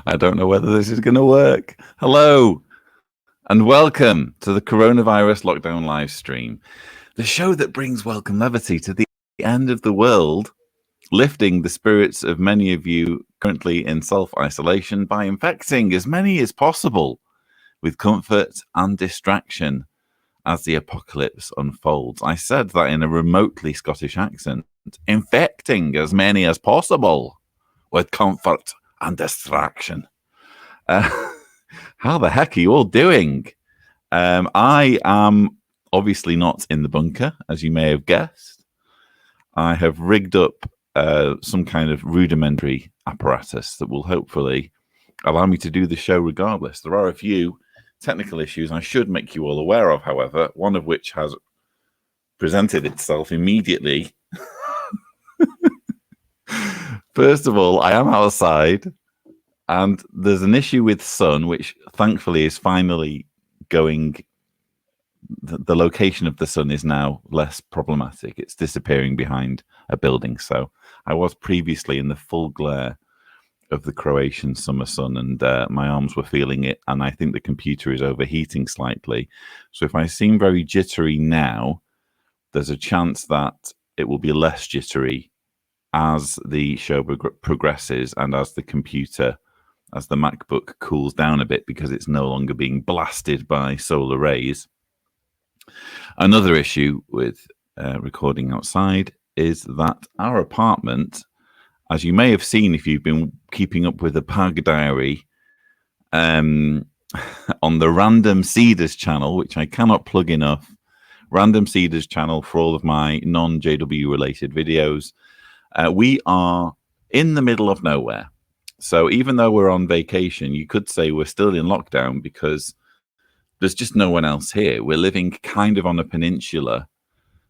I don't know whether this is going to work. Hello, and welcome to the Coronavirus Lockdown live stream, the show that brings welcome levity to the end of the world, lifting the spirits of many of you currently in self-isolation by infecting as many as possible with comfort and distraction as the apocalypse unfolds. I said that in a remotely Scottish accent, infecting as many as possible with comfort and distraction. How the heck are you all doing? I am obviously not in the bunker, as you may have guessed. I have rigged up some kind of rudimentary apparatus that will hopefully allow me to do the show regardless. There are a few technical issues I should make you all aware of, however, one of which has presented itself immediately. First of all, I am outside, and there's an issue with sun, which thankfully is finally going. The location of the sun is now less problematic. It's disappearing behind a building. So I was previously in the full glare of the Croatian summer sun, and my arms were feeling it, and I think the computer is overheating slightly. So if I seem very jittery now, there's a chance that it will be less jittery as the show progresses and as the computer, as the MacBook cools down a bit, because it's no longer being blasted by solar rays. Another issue with recording outside is that our apartment, as you may have seen if you've been keeping up with the Pag Diary on the Random Seeders channel, which I cannot plug enough, Random Seeders channel for all of my non-JW related videos, we are in the middle of nowhere. So even though we're on vacation, you could say we're still in lockdown because there's just no one else here. We're living kind of on a peninsula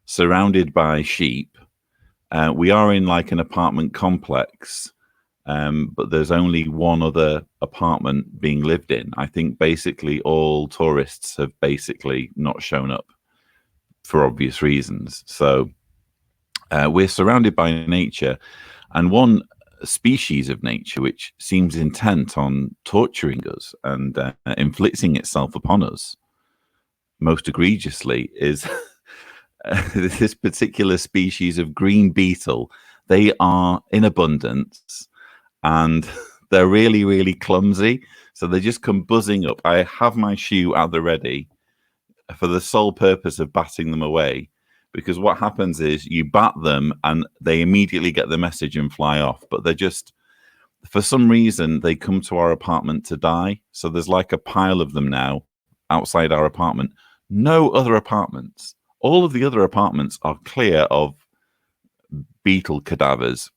surrounded by sheep. We are in like an apartment complex, but there's only one other apartment being lived in. I think basically all tourists have basically not shown up for obvious reasons. So we're surrounded by nature, and one species of nature which seems intent on torturing us and inflicting itself upon us most egregiously is this particular species of green beetle. They are in abundance and they're really, really clumsy. So they just come buzzing up. I have my shoe at the ready for the sole purpose of batting them away, because what happens is you bat them and they immediately get the message and fly off. But they're just, for some reason, they come to our apartment to die. So there's like a pile of them now outside our apartment. No other apartments. All of the other apartments are clear of beetle cadavers.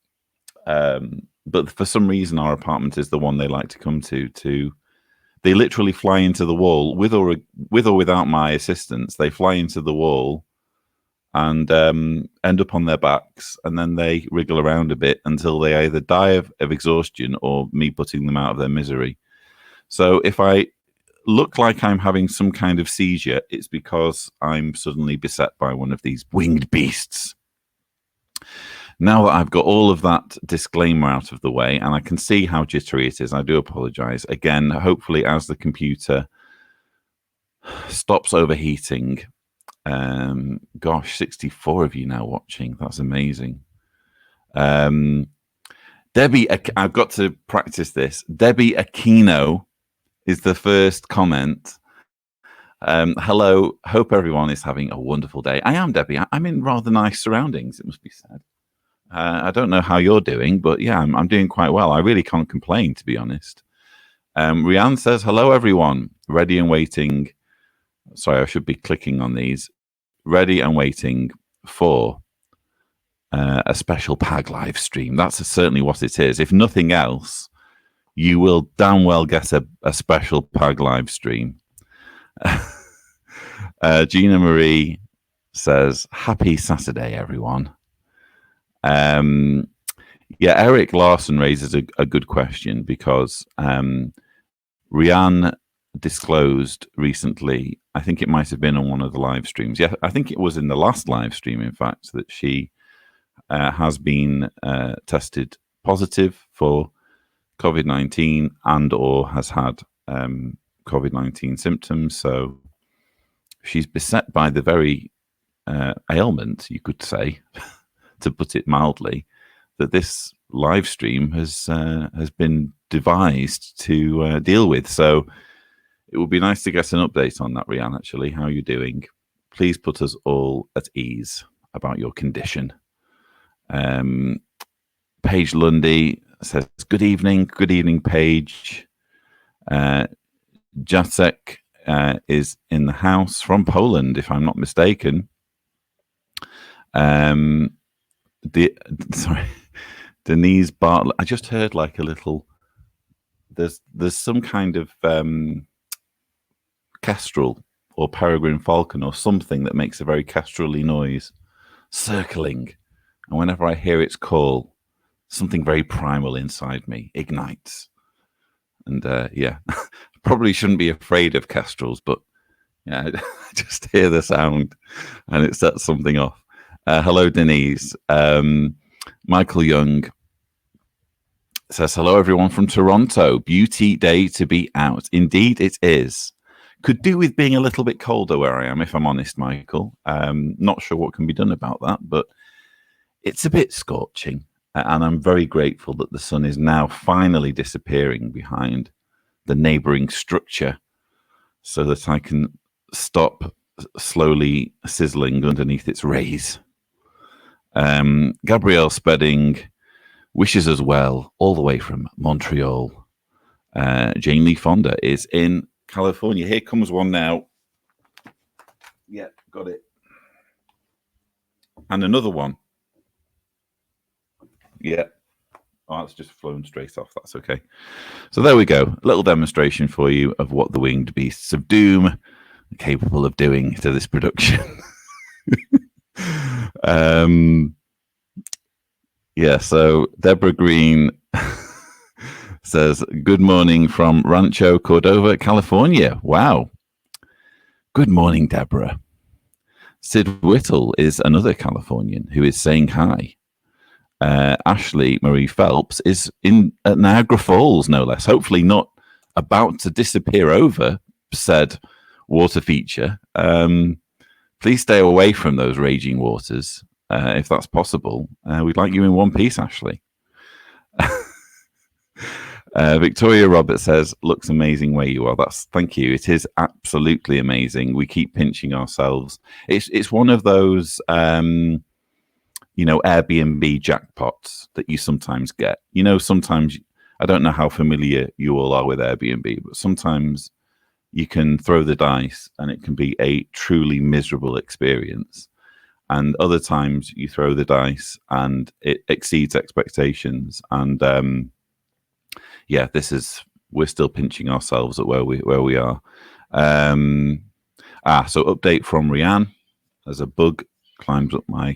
But for some reason, our apartment is the one they like to come to. They literally fly into the wall with or without my assistance. They fly into the wall and end up on their backs, and then they wriggle around a bit until they either die of exhaustion or me putting them out of their misery. So if I look like I'm having some kind of seizure, it's because I'm suddenly beset by one of these winged beasts. Now that I've got all of that disclaimer out of the way, and I can see how jittery it is, I do apologize. Again, hopefully as the computer stops overheating, gosh, 64 of you now watching. That's amazing. Debbie, I've got to practice this. Debbie Aquino is the first comment. Hello, hope everyone is having a wonderful day. I am, Debbie. I'm in rather nice surroundings, it must be said. I don't know how you're doing, but yeah, I'm doing quite well. I really can't complain, to be honest. Rianne says, hello, everyone. Ready and waiting. Sorry, I should be clicking on these. Ready and waiting for a special PAG live stream. That's certainly what it is. If nothing else, you will damn well get a special PAG live stream. Gina Marie says, happy Saturday, everyone. Yeah, Eric Larson raises a good question, because Rianne disclosed recently, I think it might have been on one of the live streams. Yeah, I think it was in the last live stream, in fact, that she has been tested positive for COVID-19 and or has had COVID-19 symptoms. So she's beset by the very ailment, you could say, to put it mildly, that this live stream has been devised to deal with. So it would be nice to get an update on that, Rianne, actually. How are you doing? Please put us all at ease about your condition. Paige Lundy says, good evening, Paige. Jacek is in the house from Poland, if I'm not mistaken. Denise Bartlett. I just heard like a little. There's some kind of kestrel or peregrine falcon or something that makes a very kestrel-y noise, circling, and whenever I hear its call, something very primal inside me ignites. And yeah, probably shouldn't be afraid of kestrels, but yeah, I just hear the sound and it sets something off. Hello, Denise. Michael Young says, hello, everyone from Toronto. Beauty day to be out. Indeed, it is. Could do with being a little bit colder where I am, if I'm honest, Michael. Not sure what can be done about that, but it's a bit scorching. And I'm very grateful that the sun is now finally disappearing behind the neighboring structure so that I can stop slowly sizzling underneath its rays. Gabrielle Spedding wishes us well all the way from Montreal. Jane Lee Fonda is in California. Here comes one now. Yeah, got it. And another one. Yeah. Oh, that's just flown straight off. That's okay. So there we go. A little demonstration for you of what the winged beasts of doom are capable of doing to this production. Yeah, so Deborah Green says, good morning from Rancho Cordova, California. Wow. Good morning, Deborah. Sid Whittle is another Californian who is saying hi. Ashley Marie Phelps is in at Niagara Falls, no less. Hopefully not about to disappear over said water feature. Please stay away from those raging waters, if that's possible. We'd like you in one piece, Ashley. Victoria Roberts says, looks amazing where you are. Thank you. It is absolutely amazing. We keep pinching ourselves. It's one of those Airbnb jackpots that you sometimes get. Sometimes, I don't know how familiar you all are with Airbnb, but sometimes you can throw the dice and it can be a truly miserable experience. And other times you throw the dice and it exceeds expectations. And yeah, we're still pinching ourselves at where we are. So update from Rianne as a bug climbs up my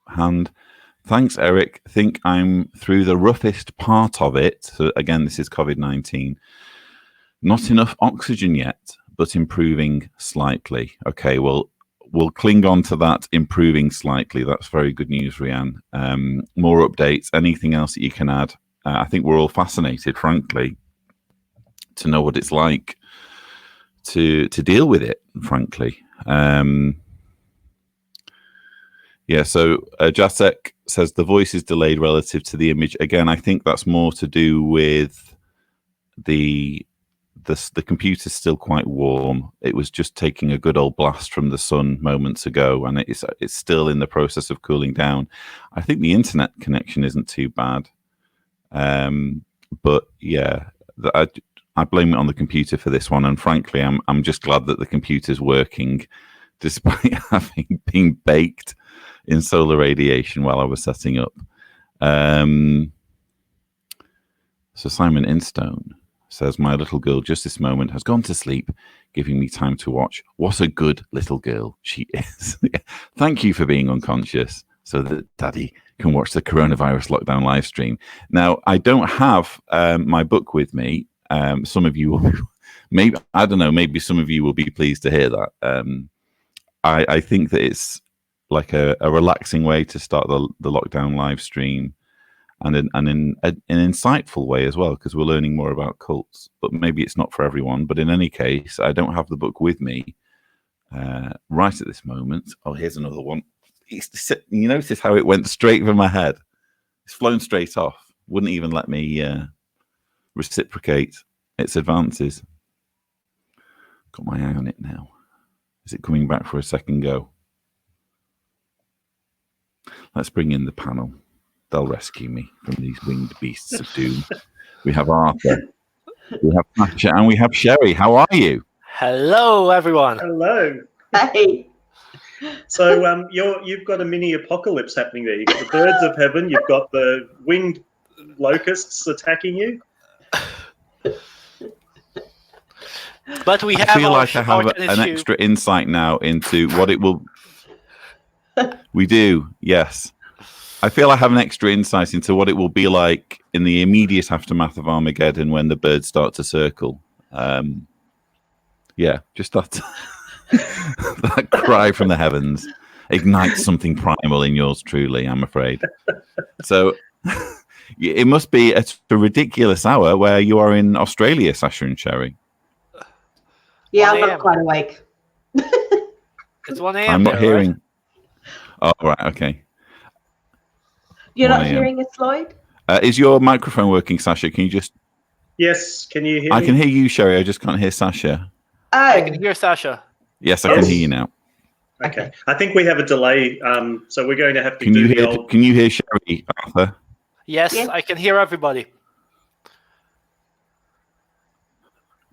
hand. Thanks, Eric. Think I'm through the roughest part of it. So again, this is COVID-19. Not enough oxygen yet, but improving slightly. Okay, well, we'll cling on to that improving slightly. That's very good news, Rianne. More updates, anything else that you can add? I think we're all fascinated, frankly, to know what it's like to deal with it, frankly. Yeah, so Jacek says the voice is delayed relative to the image. Again, I think that's more to do with the computer's still quite warm. It was just taking a good old blast from the sun moments ago, and it's still in the process of cooling down. I think the internet connection isn't too bad. But yeah, I blame it on the computer for this one, and frankly, I'm just glad that the computer's working, despite having been baked in solar radiation while I was setting up. So Simon Instone says, my little girl just this moment has gone to sleep, giving me time to watch. What a good little girl she is. Thank you for being unconscious so that Daddy can watch the coronavirus lockdown live stream. Now, I don't have my book with me. Some of you will, maybe some of you will be pleased to hear that. I think that it's like a relaxing way to start the lockdown live stream. and in an insightful way as well, because we're learning more about cults. But maybe it's not for everyone. But in any case, I don't have the book with me right at this moment. Oh, here's another one. You notice how it went straight for my head? It's flown straight off. Wouldn't even let me reciprocate its advances. Got my eye on it now. Is it coming back for a second go? Let's bring in the panel. They'll rescue me from these winged beasts of doom. We have Arthur, we have Sasha, and we have Sherrie. How are you? Hello, everyone. Hello. Hey. So you've got a mini apocalypse happening there. You've got the birds of heaven. You've got the winged locusts attacking you. But we have I feel like I have an issue. extra insight now into what it will. We do, yes. I feel I have an extra insight into what it will be like in the immediate aftermath of Armageddon when the birds start to circle. Yeah, just that that cry from the heavens ignites something primal in yours truly, I'm afraid. So it must be a ridiculous hour where you are in Australia, Sasha and Sherrie. Yeah, 1 I'm not quite awake. It's 1 a.m. I'm not there, hearing. Right? Oh, right, okay. You're 1 not a.m. hearing us, Lloyd? Is your microphone working, Sasha? Can you just... Yes, can you hear me? I can hear you, Sherrie. I just can't hear Sasha. Oh. I can hear Sasha. Yes, I can hear you now. Okay. I think we have a delay, so we're going to have to Can do you the hear? old... Can you hear Sherrie, Arthur? Yes, Yeah. I can hear everybody.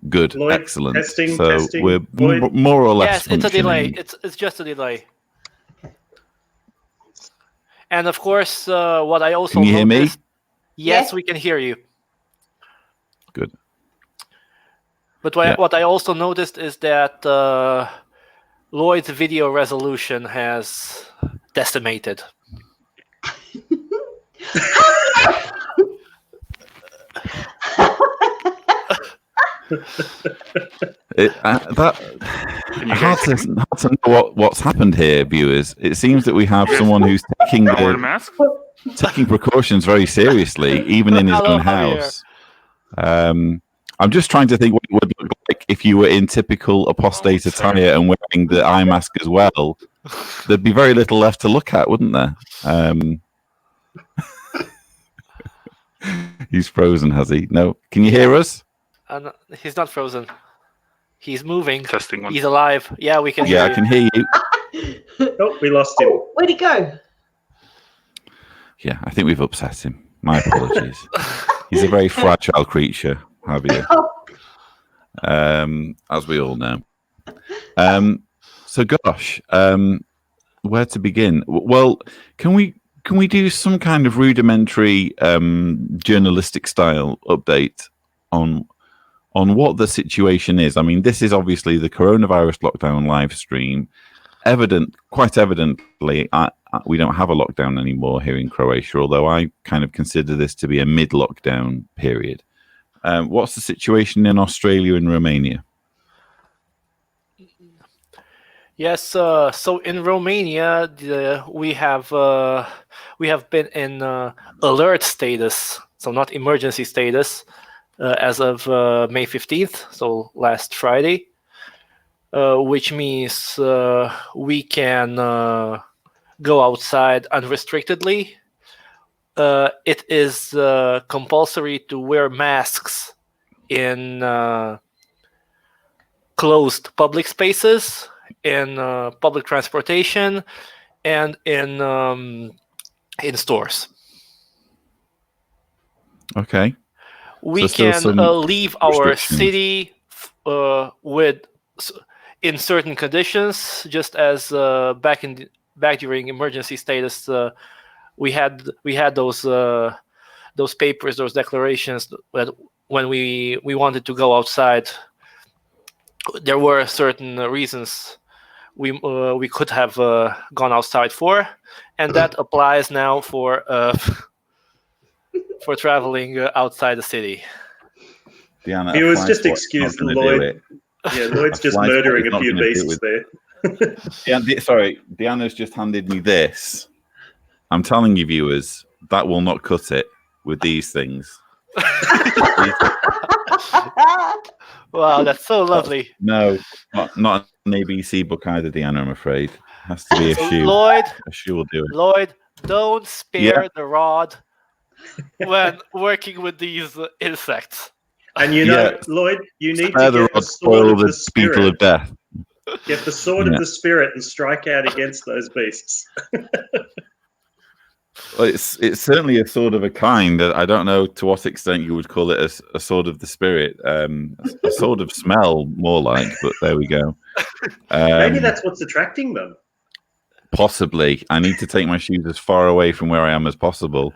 Good, Lloyd, excellent. testing, so testing. we're Lloyd? more or less. Yes, it's a delay. functioning. It's just a delay. And of course, what I also Can you hear me? noticed. Yes, Yes. we can hear you. Good. But Yeah. what I also noticed is that Lloyd's video resolution has decimated. Hard to know what's happened here, viewers. It seems that we have someone who's taking taking precautions very seriously, even in his Hello, own house. I'm just trying to think what it would look like if you were in typical apostate attire and wearing the eye mask as well. There'd be very little left to look at, wouldn't there? He's frozen, has he? No. Can you hear us? He's not frozen. He's moving. Testing one. He's alive. Yeah, we can Yeah, hear I can hear you. Oh, we lost him. Oh, where'd he go? Yeah, I think we've upset him. My apologies. He's a very fragile creature, Javier, as we all know. So, gosh, where to begin? Well, can we do some kind of rudimentary journalistic style update on what the situation is? I mean, this is obviously the coronavirus lockdown live stream. Quite evidently, we don't have a lockdown anymore here in Croatia, although I kind of consider this to be a mid-lockdown period. What's the situation in Australia and Romania? Yes, so in Romania, we have been in alert status, so not emergency status, as of May 15th, so last Friday, which means we can go outside unrestrictedly. It is compulsory to wear masks in closed public spaces, in public transportation, and in stores. Okay. We So still can some leave our restrictions. city in certain conditions, just as back during emergency status, we had those papers, those declarations that when we wanted to go outside, there were certain reasons we could have gone outside for, and that applies now for traveling outside the city. Deanna, He was a just fly excused, swat's not gonna do Lloyd. it. Yeah, Lloyd's just fly murdering swat a is few not gonna do beasts it. there. Sorry, Deanna's just handed me this. I'm telling you, viewers, that will not cut it. with these things. Wow, that's so lovely. No, not an ABC book either, Deanna, I'm afraid. Has to be a So, shoe. Lloyd, A shoe will do it. Lloyd, don't spare Yeah. the rod when working with these insects. And you know, Yeah. Lloyd, you need Spare to the get the rod, sword spoil of the the beetle of spirit. death. Get the sword Yeah. of the spirit and strike out against those beasts. Well, it's certainly a sword of a kind. I don't know to what extent you would call it a sword of the spirit. A sword of smell, more like. But there we go. Maybe that's what's attracting them. Possibly. I need to take my shoes as far away from where I am as possible.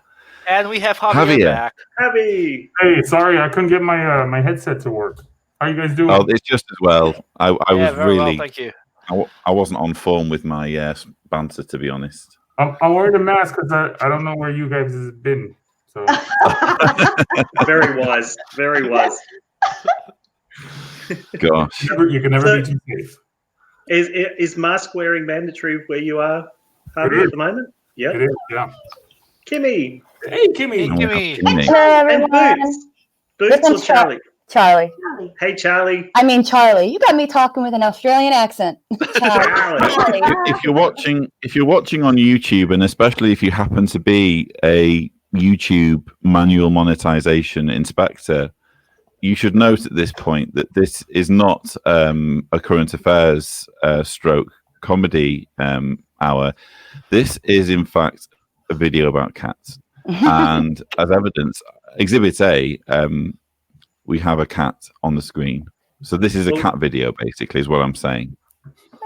And we have Javier Javier. back. Abby, Hey, sorry, I couldn't get my my headset to work. How you guys doing? Oh, it's just as well. I Yeah, was very well, really. thank you. I wasn't on form with my banter, to be honest. I'm wearing a mask because I don't know where you guys have been. So very wise, very wise. Gosh. you can never So- be too safe. Is mask wearing mandatory where you are, Harvey, It at is. the moment? Yep. It is, yeah. Kimmy Hey, Kimmy. Hey, And we have Kimmy. Kimmy. Hello, and everyone. Boots. Boots or one's Charlie? Charlie. Hey, Charlie. I mean Charlie. You got me talking with an Australian accent. Charlie. Charlie. If you're watching on YouTube, and especially if you happen to be a YouTube manual monetization inspector, you should note at this point that this is not a current affairs stroke comedy hour. This is in fact a video about cats, and as evidence, Exhibit A, we have a cat on the screen. So this is a cat video, basically, is what I'm saying.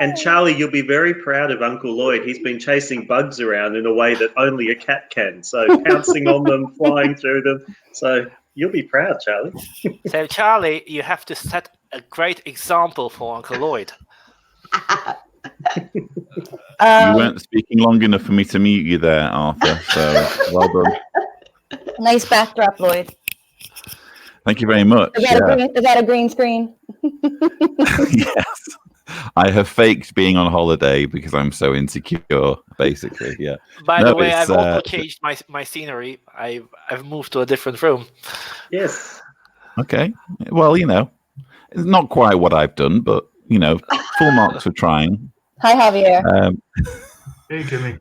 And Charlie, you'll be very proud of Uncle Lloyd. He's been chasing bugs around in a way that only a cat can. So pouncing on them, flying through them. So you'll be proud, Charlie. So, Charlie, you have to set a great example for Uncle Lloyd. You weren't speaking long enough for me to mute you there, Arthur. So well done. Nice backdrop, Lloyd. Thank you very much. Is that a green screen? Yes. I have faked being on holiday because I'm so insecure, basically. Yeah. By No, the way, it's, I've also changed my scenery. I've moved to a different room. Yes. Okay. Well, it's not quite what I've done, but full marks for trying. Hi, Javier. Hey, Kimmy.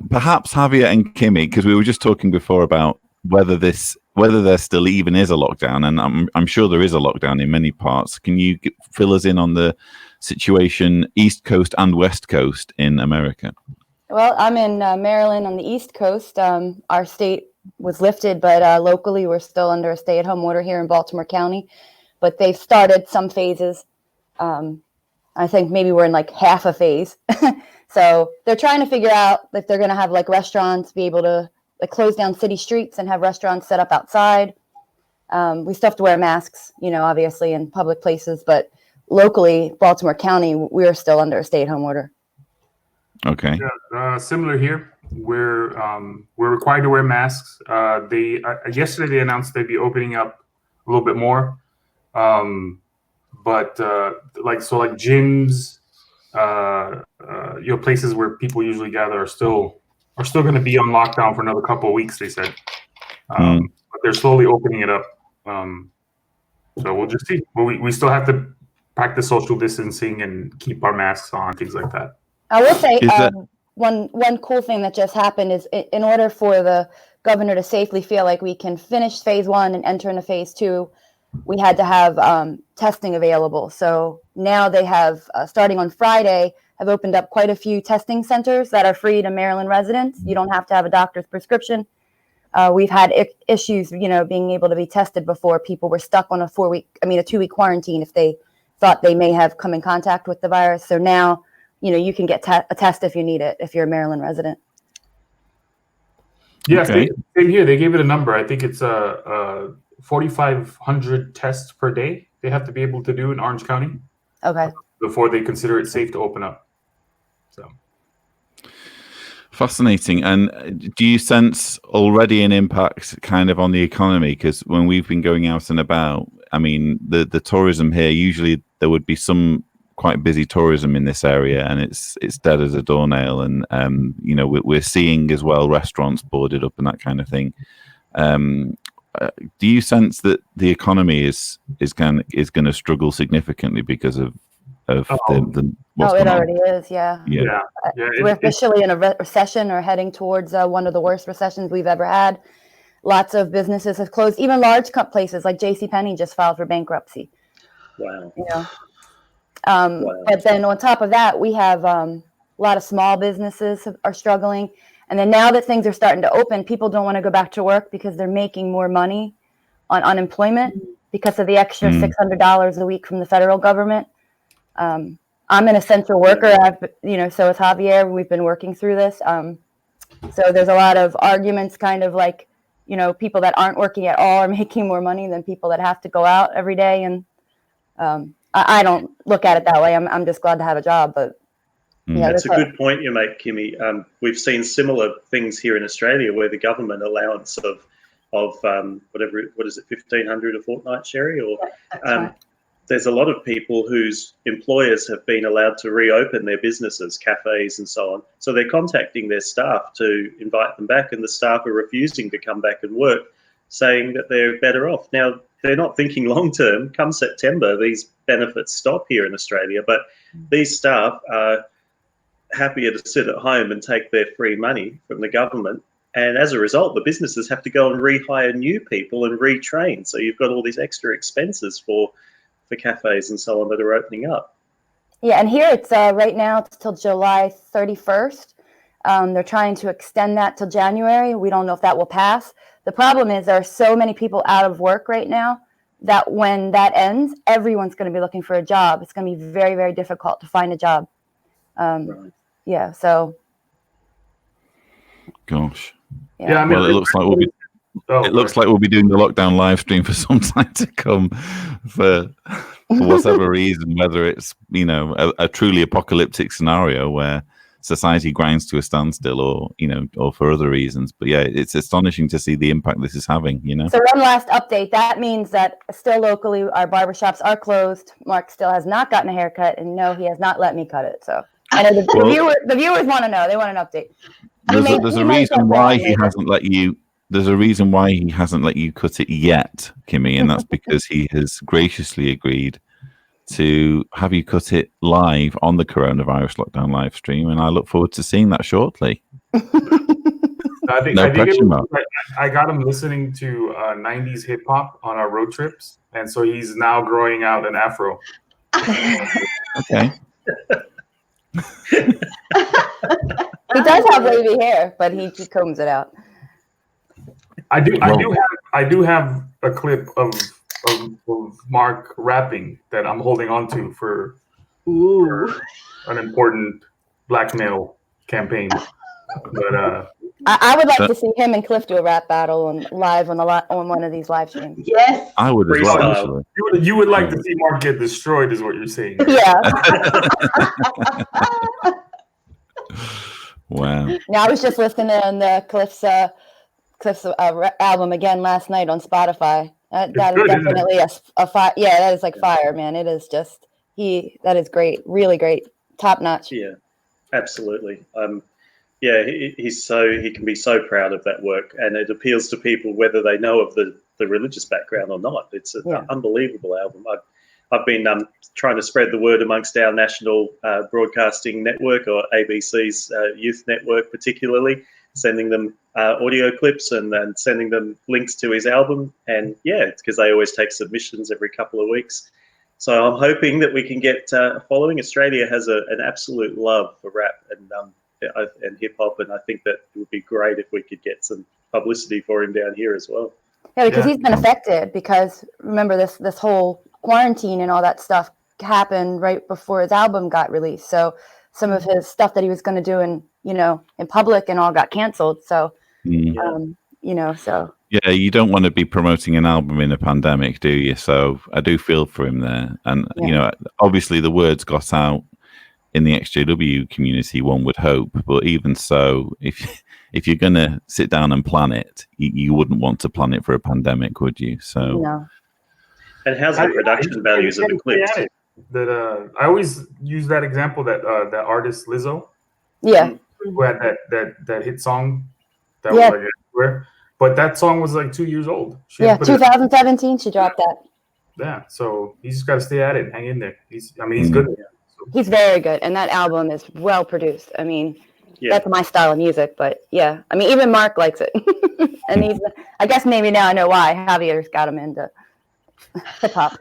Perhaps Javier and Kimmy, because we were just talking before about whether there still even is a lockdown, and I'm sure there is a lockdown in many parts. Can you fill us in on the situation East Coast and West Coast in America? Well, I'm in Maryland on the East Coast. Our state was lifted, but locally we're still under a stay-at-home order here in Baltimore County. But they've started some phases. I think maybe we're in like half a phase. So they're trying to figure out if they're going to have like restaurants be able to close down city streets and have restaurants set up outside. We still have to wear masks, obviously in public places, but locally, Baltimore County, we're still under a stay-at-home order. Okay. Yeah, similar here. We're required to wear masks. They yesterday they announced they'd be opening up a little bit more, but like gyms, places where people usually gather are still going to be on lockdown for another couple of weeks. They said, but they're slowly opening it up. So we'll just see. We still have to practice social distancing and keep our masks on, things like that. I will say one cool thing that just happened is in order for the governor to safely feel like we can finish phase 1 and enter into phase 2, we had to have testing available. So now they have, starting on Friday, have opened up quite a few testing centers that are free to Maryland residents. You don't have to have a doctor's prescription. We've had issues, being able to be tested before. People were stuck on a 2-week quarantine if they thought they may have come in contact with the virus. So now, you can get a test if you need it, if you're a Maryland resident. Yes, Okay. same here. They gave it a number. I think it's 4,500 tests per day they have to be able to do in Orange County Okay. before they consider it safe to open up. So Fascinating. And do you sense already an impact kind of on the economy? Because when we've been going out and about, I mean, the tourism here, usually there would be some quite busy tourism in this area, and it's dead as a doornail. And you know, we're seeing as well restaurants boarded up and that kind of thing. Do you sense that the economy is going to struggle significantly because of the what's it going on? already is. Yeah. We're officially in a recession or heading towards one of the worst recessions we've ever had. Lots of businesses have closed. Even large places like JCPenney just filed for bankruptcy. Wow. You know. But then on top of that, we have a lot of small businesses are struggling. And then now that things are starting to open, people don't want to go back to work because they're making more money on unemployment because of the extra $600 a week from the federal government. I'm an essential worker. So is Javier. We've been working through this. So there's a lot of arguments, kind of like, you know, people that aren't working at all are making more money than people that have to go out every day. And I don't look at it that way. I'm just glad to have a job. But yeah, that's a good point you make, Kimmy. We've seen similar things here in Australia where the government allowance of what is it, $1,500 a fortnight, Sherrie? Or right. There's a lot of people whose employers have been allowed to reopen their businesses, cafes and so on. So they're contacting their staff to invite them back, and the staff are refusing to come back and work, saying that they're better off. Now, they're not thinking long term. Come September, these benefits stop here in Australia, but these staff are happier to sit at home and take their free money from the government. And as a result, the businesses have to go and rehire new people and retrain. So you've got all these extra expenses for cafes and so on that are opening up. Yeah, and here it's right now it's till July 31st. They're trying to extend that till January. We don't know if that will pass. The problem is there are so many people out of work right now that when that ends, everyone's going to be looking for a job. It's going to be very, very difficult to find a job. Right. Yeah, so. Gosh. Yeah, I mean, well, it looks like we'll be doing the lockdown live stream for some time to come, for whatever reason, whether it's, you know, a truly apocalyptic scenario where society grinds to a standstill, or, you know, or for other reasons. But yeah, it's astonishing to see the impact this is having, you know. So one last update. That means that still locally our barbershops are closed. Mark still has not gotten a haircut, and no, he has not let me cut it. So I know the viewers want to know. They want an update. There's a reason why he hasn't let you. There's a reason why he hasn't let you cut it yet, Kimmy, and that's because he has graciously agreed to have you cut it live on the coronavirus lockdown live stream, and I look forward to seeing that shortly. I got him listening to 90s hip hop on our road trips, and so he's now growing out an afro. Okay. He does have wavy hair, but he combs it out. I do have a clip of Mark rapping that I'm holding on to for an important blackmail campaign. But I would like to see him and Cliff do a rap battle on one of these live streams. Yes. I would as well, actually. You would like to see Mark get destroyed, is what you're saying. Yeah. Wow. Now I was just listening to Cliff's album again last night on Spotify. That is good, definitely a fire. Yeah, that is like fire, man. It is just that is great, really great, top notch. Yeah, absolutely. He can be so proud of that work, and it appeals to people whether they know of the religious background or not. It's an unbelievable album. I've been trying to spread the word amongst our national broadcasting network, or ABC's youth network particularly, sending them audio clips and sending them links to his album. And yeah, it's because they always take submissions every couple of weeks. So I'm hoping that we can get following. Australia has an absolute love for rap and hip hop, and I think that it would be great if we could get some publicity for him down here as well. Yeah, because he's been affected, because remember this whole quarantine and all that stuff happened right before his album got released. So some of his stuff that he was going to do in public and all got canceled. So, so. Yeah, you don't want to be promoting an album in a pandemic, do you? So I do feel for him there. And, obviously the words got out in the XJW community, one would hope. But even so, if you're going to sit down and plan it, you wouldn't want to plan it for a pandemic, would you? So. No. And how's the production values of the clips? I always use that example that that artist Lizzo, Yeah. who had that hit song that Yeah. was like everywhere. But that song was like 2 years old. She Yeah. had to put it- 2017, she dropped that. yeah, so he's just got to stay at it, hang in there. He's good. He's very good, and that album is well produced. I mean, Yeah. that's my style of music, but yeah, I mean, even Mark likes it, and he's. I guess maybe now I know why Javier's got him into hip hop.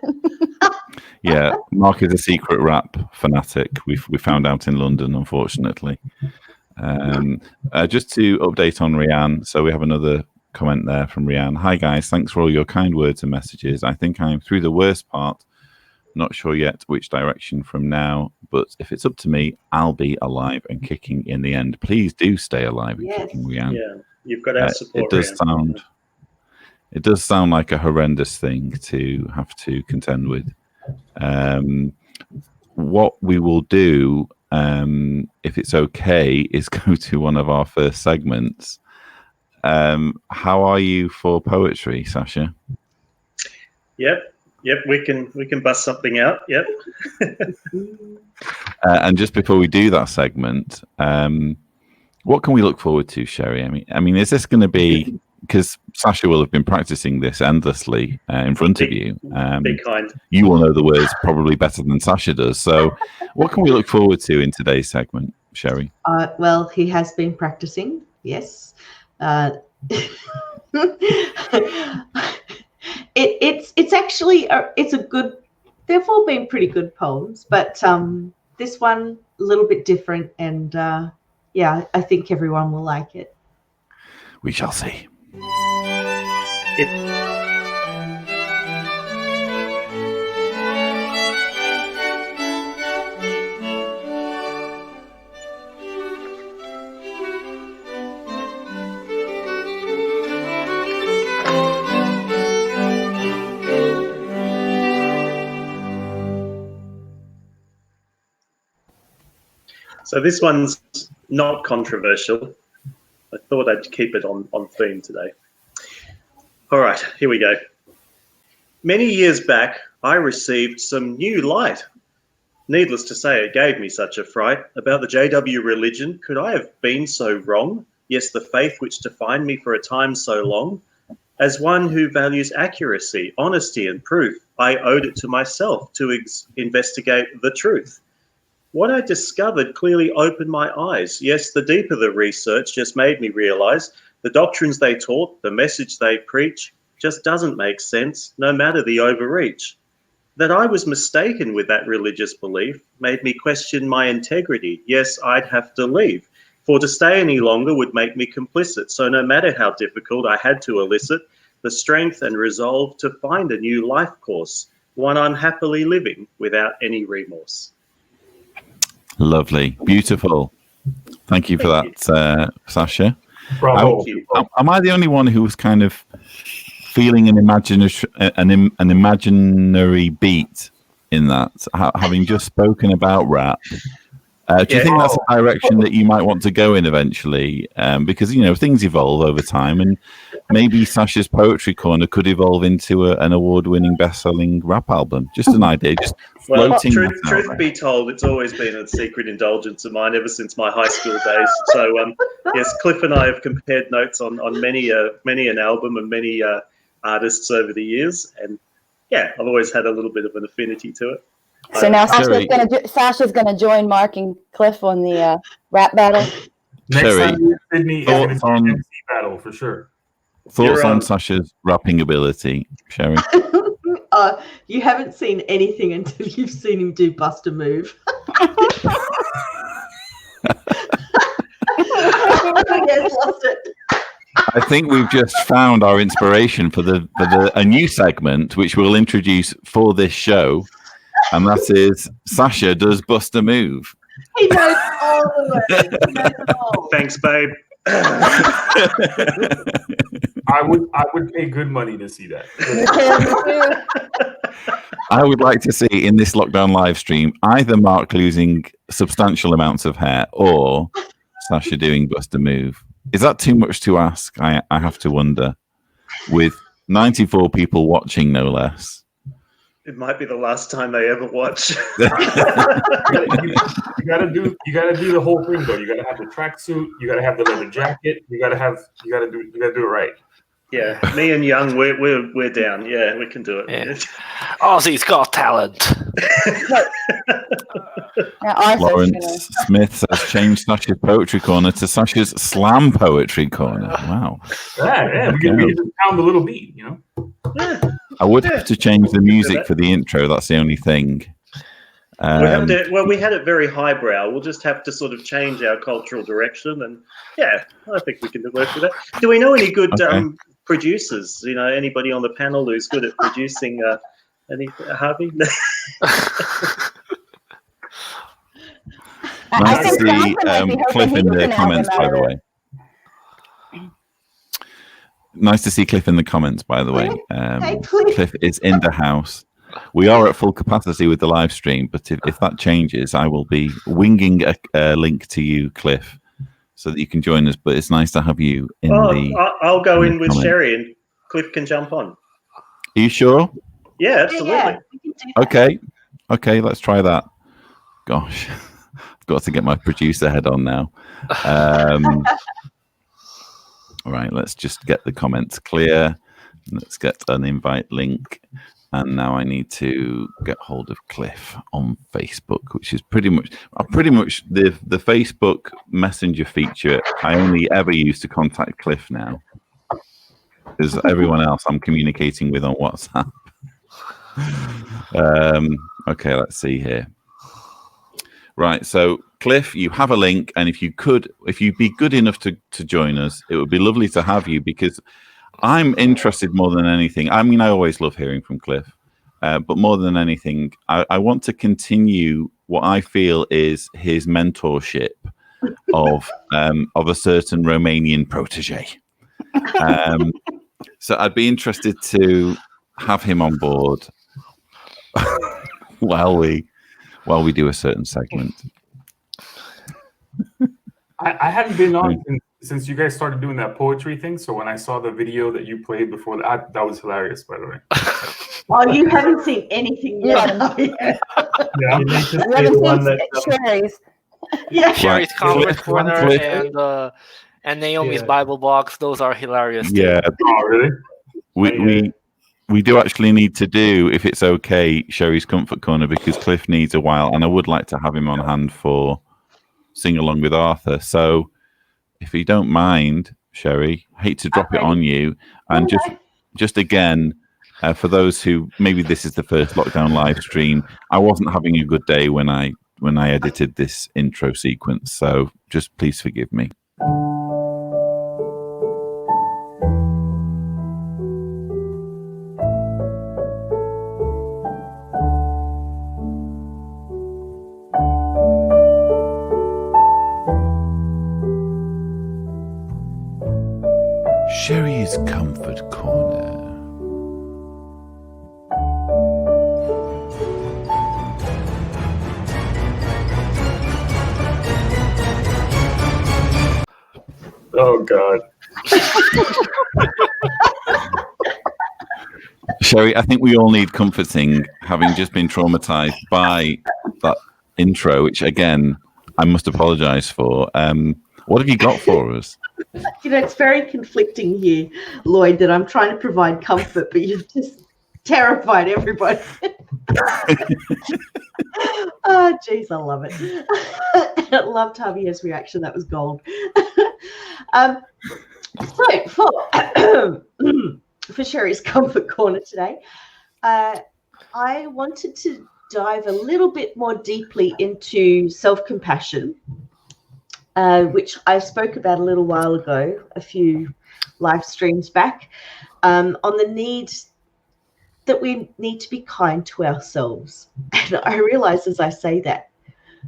Yeah, Mark is a secret rap fanatic. We found out in London, unfortunately. Just to update on Rianne, so we have another comment there from Rianne. Hi guys, thanks for all your kind words and messages. I think I'm through the worst part. Not sure yet which direction from now, but if it's up to me, I'll be alive and kicking in the end. Please do stay alive and kicking, Rianne. Yeah, you've got our support. It does sound like a horrendous thing to have to contend with. What we will do, if it's okay, is go to one of our first segments. How are you for poetry, Sasha? Yep, we can bust something out. Yep. And just before we do that segment, what can we look forward to, Sherrie? I mean, is this going to be, because Sasha will have been practicing this endlessly in front of you. Be kind. You will know the words probably better than Sasha does. So, what can we look forward to in today's segment, Sherrie? Well, he has been practicing. Yes. It's actually it's a good. They've all been pretty good poems, but this one a little bit different, and yeah, I think everyone will like it. We shall see. So this one's not controversial. I thought I'd keep it on theme today. All right, here we go. Many years back, I received some new light. Needless to say, it gave me such a fright. About the JW religion, could I have been so wrong? Yes, the faith which defined me for a time so long. As one who values accuracy, honesty, and proof, I owed it to myself to investigate the truth. What I discovered clearly opened my eyes. Yes, the deeper the research just made me realize the doctrines they taught, the message they preach, just doesn't make sense, no matter the overreach. That I was mistaken with that religious belief made me question my integrity. Yes, I'd have to leave, for to stay any longer would make me complicit. So no matter how difficult, I had to elicit the strength and resolve to find a new life course, one I'm happily living without any remorse. Lovely. Beautiful. Thank you for that, Sasha. Bravo. Am I the only one who was kind of feeling an imaginary beat in that, having just spoken about rap? Do you think that's a direction that you might want to go in eventually? Because, you know, things evolve over time, and maybe Sasha's Poetry Corner could evolve into an award-winning, best-selling rap album. Just an idea, just floating. Truth be told, it's always been a secret indulgence of mine ever since my high school days. So, yes, Cliff and I have compared notes on many an album and many artists over the years, and yeah, I've always had a little bit of an affinity to it. So now Sasha's gonna join Mark and Cliff on the rap battle. Next Sherrie, time Sydney is an MC battle for sure. Thoughts on Sasha's rapping ability, Sherrie? You haven't seen anything until you've seen him do Bust a Move. Lost it. I think we've just found our inspiration for a new segment which we'll introduce for this show, and that is Sasha does Bust a Move. He knows all the words. He knows them all. Thanks, babe. I would pay good money to see that. I would like to see in this lockdown live stream either Mark losing substantial amounts of hair or Sasha doing Bust a Move. Is that too much to ask? I have to wonder. With 94 people watching, no less. It might be the last time they ever watch. You gotta do the whole thing though. You gotta have the tracksuit. You gotta have the leather jacket. You gotta do it right. Yeah, me and Young, we're down. Yeah, we can do it. Yeah. Aussie's got talent. Lawrence Smith has changed Sasha's poetry corner to Sasha's slam poetry corner. Wow. Yeah, we can just pound a little beat, you know. Yeah. I would have to change the music for the intro. That's the only thing. We had it very highbrow. We'll just have to sort of change our cultural direction, and yeah, I think we can work with that. Do we know any good producers? You know, anybody on the panel who's good at producing? Harvey? Nice to see Cliff in the comments, by the way. Nice to see Cliff in the comments, by the way. Cliff is in the house. We are at full capacity with the live stream, but if that changes, I will be winging a link to you, Cliff, so that you can join us. But it's nice to have you in I'll go in with Sherrie and Cliff can jump on. Are you sure? Yeah, absolutely. Yeah, we can do that. Okay, let's try that. Gosh, I've got to get my producer head on now. All right, let's just get the comments clear. Let's get an invite link. And now I need to get hold of Cliff on Facebook, which is pretty much the Facebook Messenger feature I only ever use to contact Cliff now. Because everyone else I'm communicating with on WhatsApp. Okay, let's see here. Right, so Cliff, you have a link, and if you'd be good enough to join us, it would be lovely to have you, because I'm interested more than anything. I mean, I always love hearing from Cliff, but more than anything, I want to continue what I feel is his mentorship of a certain Romanian protege. So I'd be interested to have him on board while we do a certain segment. I hadn't been on since you guys started doing that poetry thing. So when I saw the video that you played before, that was hilarious, by the way. Oh, you haven't seen anything yet. Yeah. We haven't seen Sherrie's. Yeah. Sherrie's Conference Corner and Naomi's Bible Box. Those are hilarious. Yeah. Oh, really? We do actually need to do, if it's okay, Sherrie's Comfort Corner, because Cliff needs a while, and I would like to have him on hand for Sing Along with Arthur. So if you don't mind, Sherrie, hate to drop it on you, and just again, for those who maybe this is the first lockdown live stream, I wasn't having a good day when I edited this intro sequence, so just please forgive me. Sherrie's Comfort Corner. Oh, God. Sherrie, I think we all need comforting, having just been traumatized by that intro, which, again, I must apologize for. What have you got for us? You know, it's very conflicting here, Lloyd, that I'm trying to provide comfort, but you've just terrified everybody. Oh, geez, I love it. I loved Javier's reaction. That was gold. So for Sherrie's Comfort Corner today, I wanted to dive a little bit more deeply into self-compassion, which I spoke about a little while ago, a few live streams back, on the need that we need to be kind to ourselves. And I realize as I say that,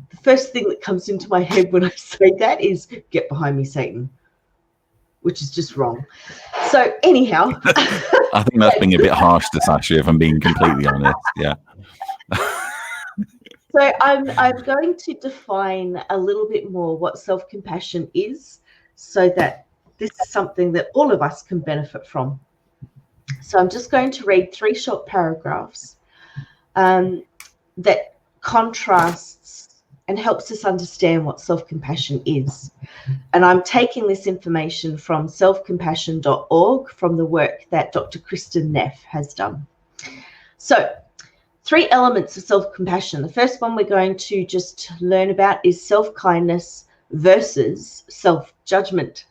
the first thing that comes into my head when I say that is, get behind me, Satan, which is just wrong. So anyhow. I think that's being a bit harsh to Sasha, if I'm being completely honest. Yeah. So I'm going to define a little bit more what self-compassion is, so that this is something that all of us can benefit from. So I'm just going to read 3 short paragraphs that contrasts and helps us understand what self-compassion is. And I'm taking this information from selfcompassion.org, from the work that Dr. Kristen Neff has done. So 3 elements of self-compassion. The first one we're going to just learn about is self-kindness versus self-judgment.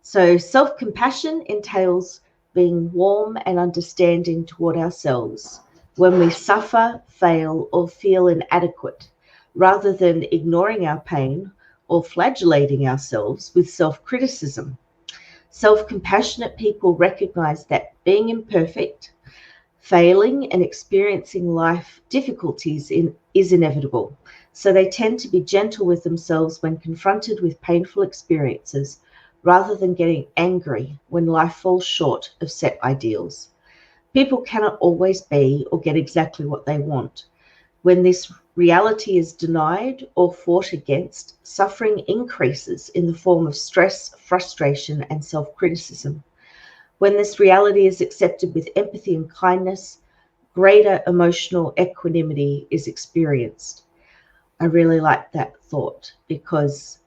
So self-compassion entails being warm and understanding toward ourselves when we suffer, fail, or feel inadequate, rather than ignoring our pain or flagellating ourselves with self-criticism. Self-compassionate people recognize that being imperfect, failing, and experiencing life difficulties is inevitable. So they tend to be gentle with themselves when confronted with painful experiences, rather than getting angry when life falls short of set ideals. People cannot always be or get exactly what they want. When this reality is denied or fought against, suffering increases in the form of stress, frustration, and self-criticism. When this reality is accepted with empathy and kindness, greater emotional equanimity is experienced. I really like that thought, because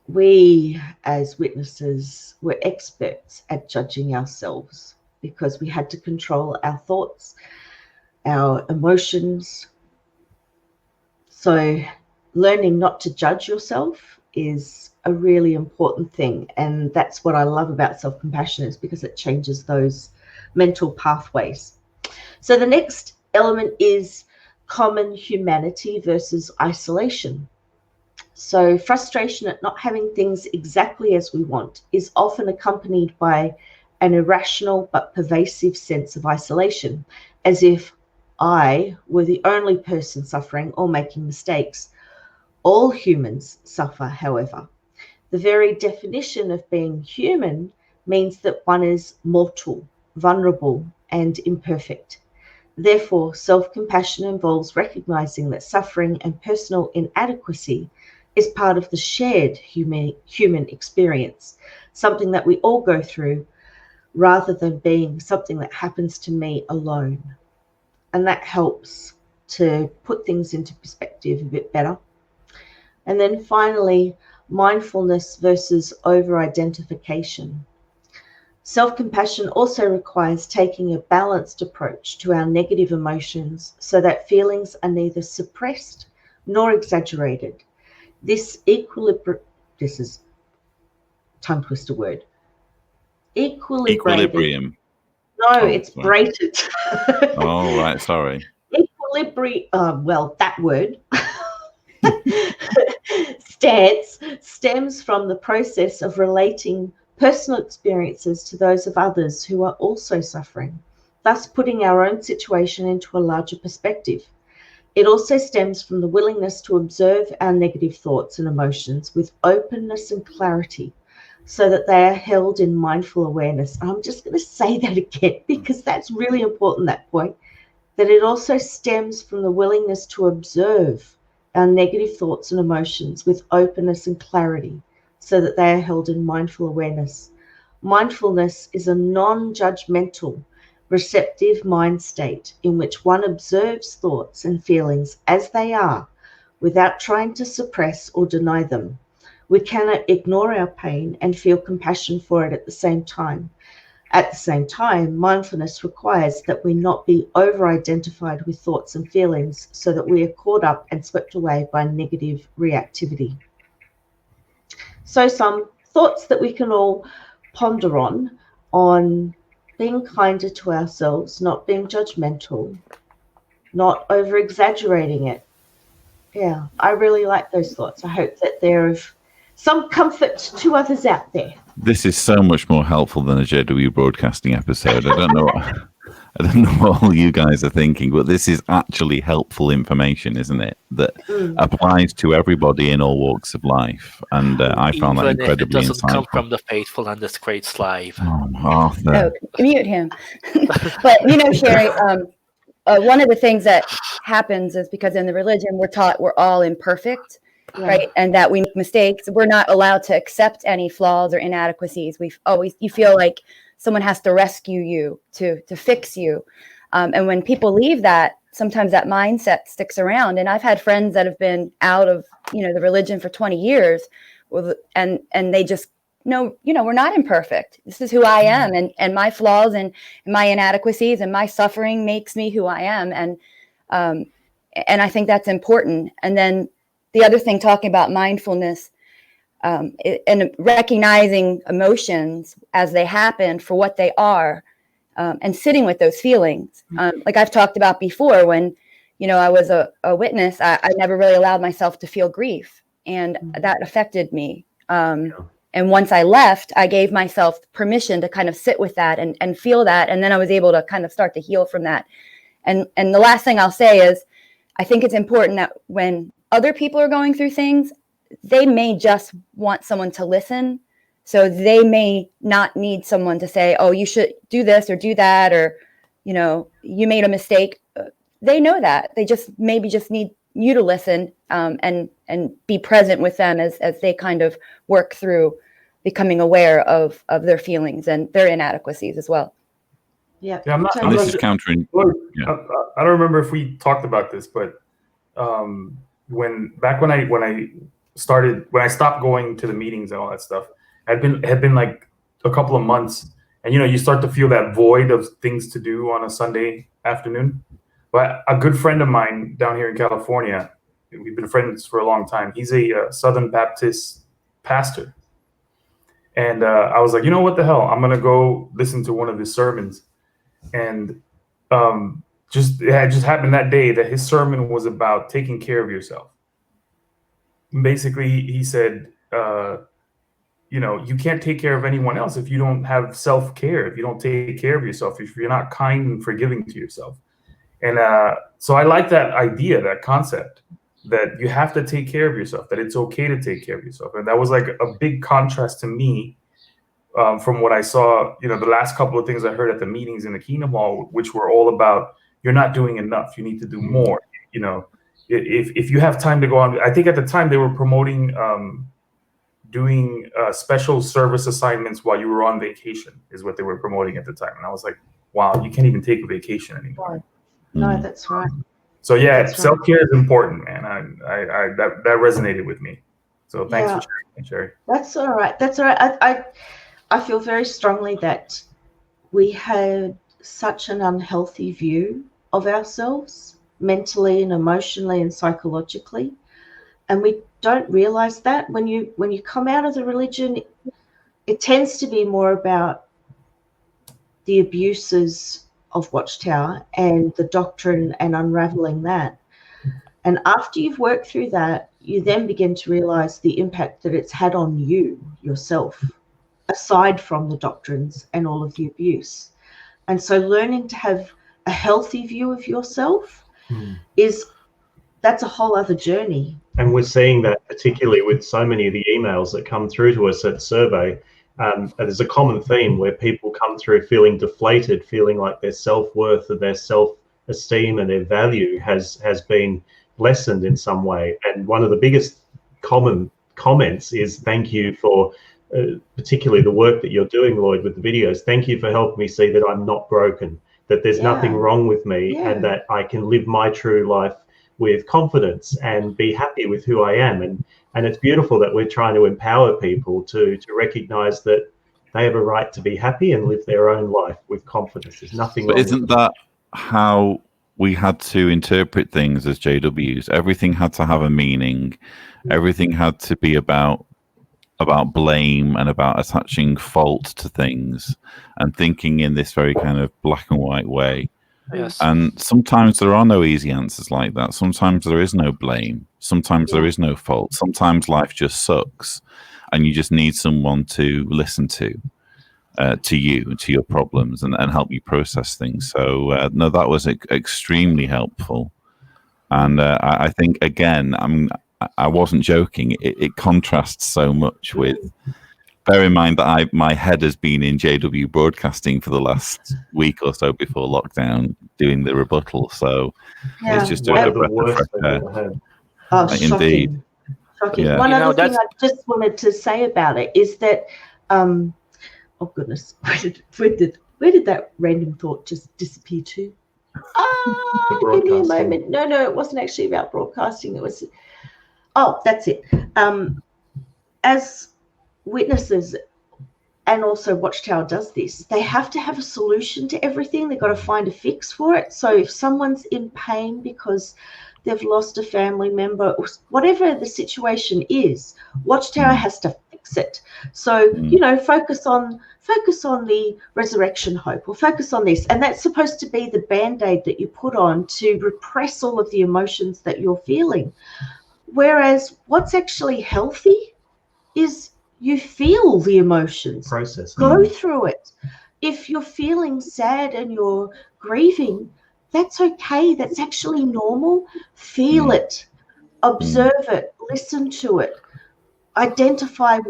we as witnesses were experts at judging ourselves, because we had to control our thoughts, our emotions. So learning not to judge yourself is a really important thing. And that's what I love about self-compassion, is because it changes those mental pathways. So the next element is common humanity versus isolation. So frustration at not having things exactly as we want is often accompanied by an irrational but pervasive sense of isolation, as if I were the only person suffering or making mistakes. All humans suffer, however. The very definition of being human means that one is mortal, vulnerable, and imperfect. Therefore, self-compassion involves recognizing that suffering and personal inadequacy is part of the shared human experience, something that we all go through, rather than being something that happens to me alone. And that helps to put things into perspective a bit better. And then finally, mindfulness versus over-identification. Self-compassion also requires taking a balanced approach to our negative emotions so that feelings are neither suppressed nor exaggerated. This is tongue twister word. Equilibrium. No, it's braided. Oh, right. Sorry. Equilibrium. Well, that word stems from the process of relating personal experiences to those of others who are also suffering, thus putting our own situation into a larger perspective. It also stems from the willingness to observe our negative thoughts and emotions with openness and clarity, so that they are held in mindful awareness. I'm just going to say that again, because that's really important, that point, that it also stems from the willingness to observe our negative thoughts and emotions with openness and clarity, so that they are held in mindful awareness. Mindfulness is a non-judgmental, receptive mind state in which one observes thoughts and feelings as they are, without trying to suppress or deny them. We cannot ignore our pain and feel compassion for it at the same time. At the same time, mindfulness requires that we not be over-identified with thoughts and feelings so that we are caught up and swept away by negative reactivity. So some thoughts that we can all ponder on being kinder to ourselves, not being judgmental, not over-exaggerating it. Yeah, I really like those thoughts. I hope that they're of some comfort to others out there. This is so much more helpful than a JW broadcasting episode. I don't know what all you guys are thinking, but this is actually helpful information, isn't it? That applies to everybody in all walks of life. And I found that incredibly if it doesn't insightful. come from the faithful and disgraced live. Oh, Arthur. Oh, mute him. But Sherrie, one of the things that happens is because in the religion we're taught we're all imperfect, right? And that we make mistakes. We're not allowed to accept any flaws or inadequacies. You feel like someone has to rescue you to fix you. And when people leave that sometimes that mindset sticks around. And I've had friends that have been out of, the religion for 20 years and they just know, we're not imperfect. This is who I am, and my flaws and my inadequacies and my suffering makes me who I am. And I think that's important. And then the other thing, talking about mindfulness, and recognizing emotions as they happen for what they are, and sitting with those feelings. Like I've talked about before, when, I was a witness, I never really allowed myself to feel grief, and that affected me. And once I left, I gave myself permission to kind of sit with that and feel that. And then I was able to kind of start to heal from that. And the last thing I'll say is, I think it's important that when other people are going through things, they may just want someone to listen. So they may not need someone to say, oh, you should do this or do that, or, you made a mistake. They know that. They just need you to listen, and be present with them as they kind of work through becoming aware of their feelings and their inadequacies as well. Yeah. I'm not, and this is countering. I don't remember if we talked about this, but when I stopped going to the meetings and all that stuff, had been like a couple of months, and you start to feel that void of things to do on a Sunday afternoon. But a good friend of mine down here in California, we've been friends for a long time. He's a Southern Baptist pastor. And I was like, what the hell? I'm going to go listen to one of his sermons. And it just happened that day that his sermon was about taking care of yourself. Basically, he said, you can't take care of anyone else if you don't have self-care, if you don't take care of yourself, if you're not kind and forgiving to yourself. And so I like that idea, that concept, that you have to take care of yourself, that it's okay to take care of yourself. And that was like a big contrast to me from what I saw, the last couple of things I heard at the meetings in the Kingdom Hall, which were all about, you're not doing enough, you need to do more. If you have time to go on, I think at the time they were promoting doing special service assignments while you were on vacation is what they were promoting at the time. And I was like, wow, you can't even take a vacation anymore. No, that's right. So yeah, That's self-care is important, man. I that resonated with me. So thanks for sharing, Sherrie. That's all right. That's all right. I feel very strongly that we had such an unhealthy view of ourselves, mentally and emotionally and psychologically, and we don't realize that when you come out of the religion, it tends to be more about the abuses of Watchtower and the doctrine and unraveling that. And after you've worked through that, you then begin to realize the impact that it's had on you yourself, aside from the doctrines and all of the abuse. And so learning to have a healthy view of yourself that's a whole other journey. And we're seeing that particularly with so many of the emails that come through to us at Survey. There's a common theme where people come through feeling deflated, feeling like their self-worth and their self-esteem and their value has been lessened in some way. And one of the biggest common comments is, thank you for particularly the work that you're doing, Lloyd, with the videos. Thank you for helping me see that I'm not broken, that there's nothing wrong with me, and that I can live my true life with confidence and be happy with who I am. And it's beautiful that we're trying to empower people to recognize that they have a right to be happy and live their own life with confidence. There's nothing wrong. But isn't that how we had to interpret things as JWs? Everything had to have a meaning. Everything had to be about blame and about attaching fault to things and thinking in this very kind of black and white way. Yes. And sometimes there are no easy answers like that. Sometimes there is no blame. Sometimes there is no fault. Sometimes life just sucks, and you just need someone to listen to you, to your problems, and help you process things. So no, that was extremely helpful. And I think, again, I wasn't joking. It contrasts so much with. Bear in mind that my head has been in JW broadcasting for the last week or so before lockdown, doing the rebuttal. So it's just a breath of fresh air. Oh, shocking. Indeed. Shocking. Yeah. One other thing I just wanted to say about it is that, oh goodness, where did that random thought just disappear to? Give me a moment. No, it wasn't actually about broadcasting. It was, that's it. As witnesses, and also Watchtower does this, they have to have a solution to everything. They've got to find a fix for it. So if someone's in pain because they've lost a family member, whatever the situation is, Watchtower has to fix it. So, focus on the resurrection hope, or focus on this. And that's supposed to be the Band-Aid that you put on to repress all of the emotions that you're feeling. Whereas what's actually healthy is you feel the emotions, Process. go through it. If you're feeling sad and you're grieving, that's okay. That's actually normal. Feel it, observe it, listen to it, identify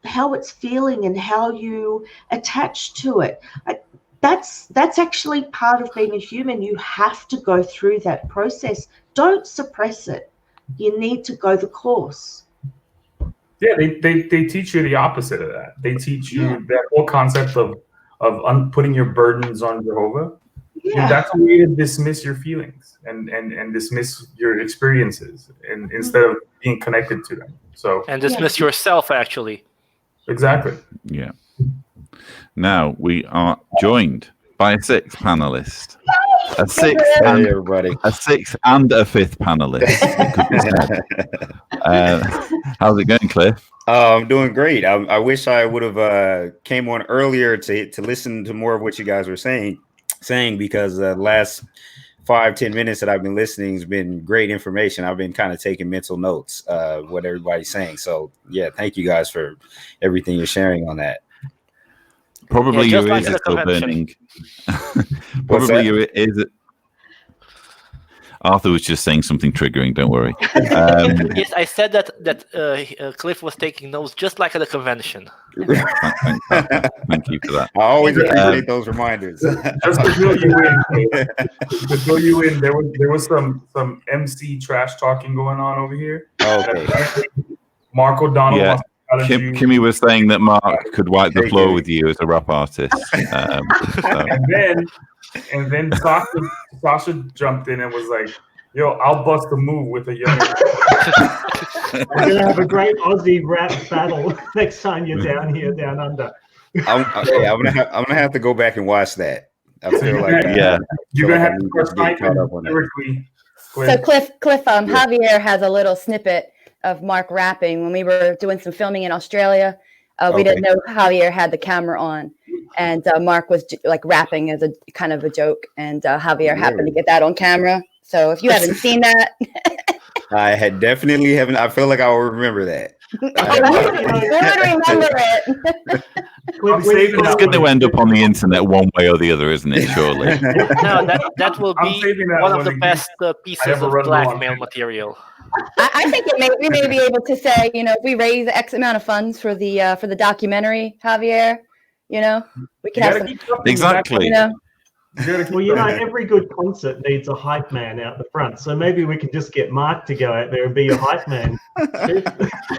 how it's feeling and how you attach to it. That's actually part of being a human. You have to go through that process. Don't suppress it. You need to go the course. Yeah, they teach you the opposite of that. They teach you that whole concept of putting your burdens on Jehovah. Yeah. That's a way to dismiss your feelings and dismiss your experiences, and instead of being connected to them. So and dismiss yourself, actually. Exactly. Yeah. Now we are joined by a sixth panelist. A sixth and a fifth panelist. How's it going, Cliff? I'm doing great. I wish I would have came on earlier to listen to more of what you guys were saying, because the last 5-10 minutes that I've been listening has been great information. I've been kind of taking mental notes what everybody's saying. So yeah, thank you guys for everything you're sharing on that. Probably your ears are still burning. Probably your ears. Arthur was just saying something triggering. Don't worry. Yes, I said that Cliff was taking notes just like at a convention. Thank you for that. I always appreciate those reminders. Just to fill you in, there was some MC trash talking going on over here. Okay. Mark O'Donnell. Yeah. Kimmy was saying that Mark could wipe the floor with you as a rap artist. And then Sasha jumped in and was like, "Yo, I'll bust a move with a young." We're gonna have a great Aussie rap battle next time you're down here, down under. I'm gonna have to go back and watch that. I feel like you're gonna have to start typing lyrically. So Cliff, Javier has a little snippet of Mark rapping when we were doing some filming in Australia. We didn't know Javier had the camera on, and Mark was like rapping as a kind of a joke, and Javier happened to get that on camera. So if you haven't seen that, I haven't. I feel like I will remember that. you would remember it. It's going to end up on the internet one way or the other, isn't it? Surely. No, that will be one of the best pieces of blackmail material. I think we may be able to say, if we raise X amount of funds for the documentary, Javier, we can have some. Exactly. Well, every good concert needs a hype man out the front, so maybe we can just get Mark to go out there and be a hype man.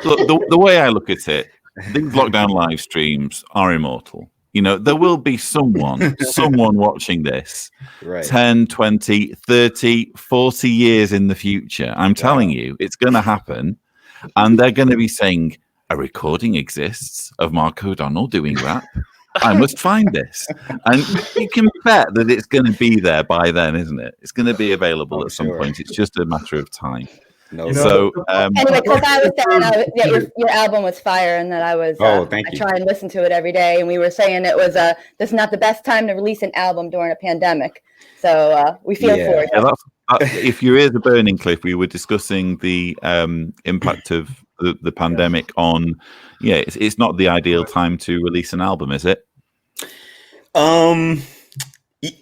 Look, the way I look at it, these lockdown live streams are immortal. There will be someone watching this 10, 20, 30, 40 years in the future. I'm telling you, it's going to happen. And they're going to be saying, a recording exists of Mark O'Donnell doing rap. I must find this. And you can bet that it's going to be there by then, isn't it? It's going to be available at some point. It's just a matter of time. No. So anyway, because I was saying that your album was fire, and that I was thank you. I try and listen to it every day, and we were saying it was this is not the best time to release an album during a pandemic, so we feel for it. Yeah, if your ears are burning, Cliff, we were discussing the impact of the pandemic on. It's not the ideal time to release an album, is it?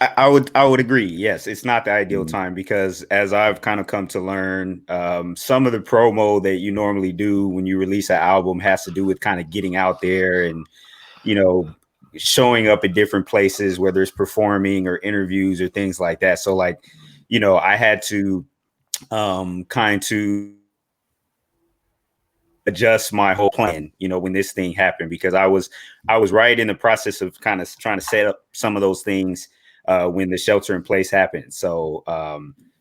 I would agree. Yes, it's not the ideal time, because as I've kind of come to learn, some of the promo that you normally do when you release an album has to do with kind of getting out there and, showing up at different places, whether it's performing or interviews or things like that. So I had to kind of adjust my whole plan, when this thing happened, because I was right in the process of kind of trying to set up some of those things when the shelter in place happened. So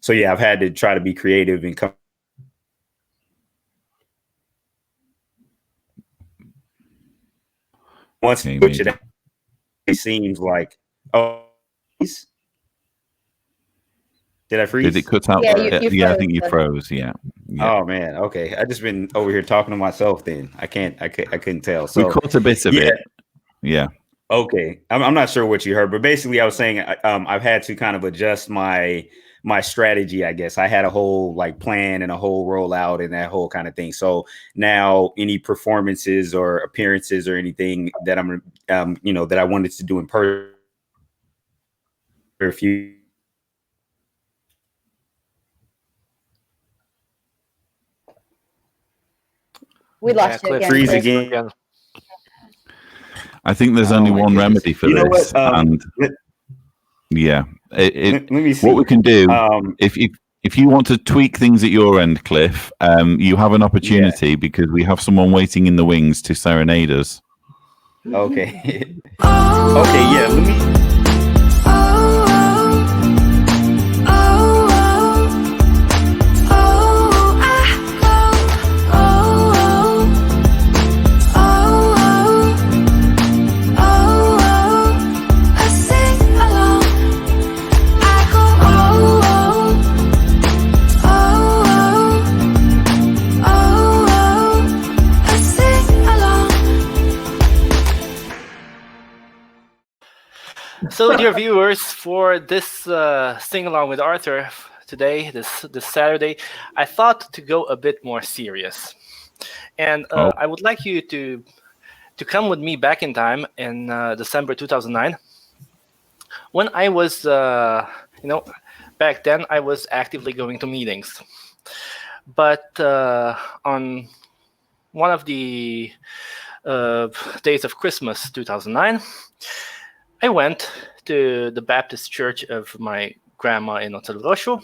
yeah, I've had to try to be creative and come. Once Okay, which it seems like, oh, did I freeze? Did it cut out? Yeah, Yeah, I froze, think you but- froze. Yeah. Oh man, okay. I just been over here talking to myself. Then I couldn't tell. So We caught a bit of it. Yeah. Okay, I'm not sure what you heard, but basically, I was saying I've had to kind of adjust my strategy. I guess I had a whole like plan and a whole rollout and that whole kind of thing. So now, any performances or appearances or anything that I'm, that I wanted to do in person, or if you. We lost you Cliff, again. Freeze Chris. again. I think there's only Oh, my one goodness. remedy for You know this. what, And yeah, let me see. what we can do, if you want to tweak things at your end, Cliff, you have an opportunity because we have someone waiting in the wings to serenade us. Okay. Okay. Yeah. Let me. So, dear viewers, for this sing along with Arthur today, this Saturday, I thought to go a bit more serious, and I would like you to come with me back in time in December 2009, when I was, back then I was actively going to meetings, but on one of the days of Christmas 2009. I went to the Baptist church of my grandma in Hotel Roxo,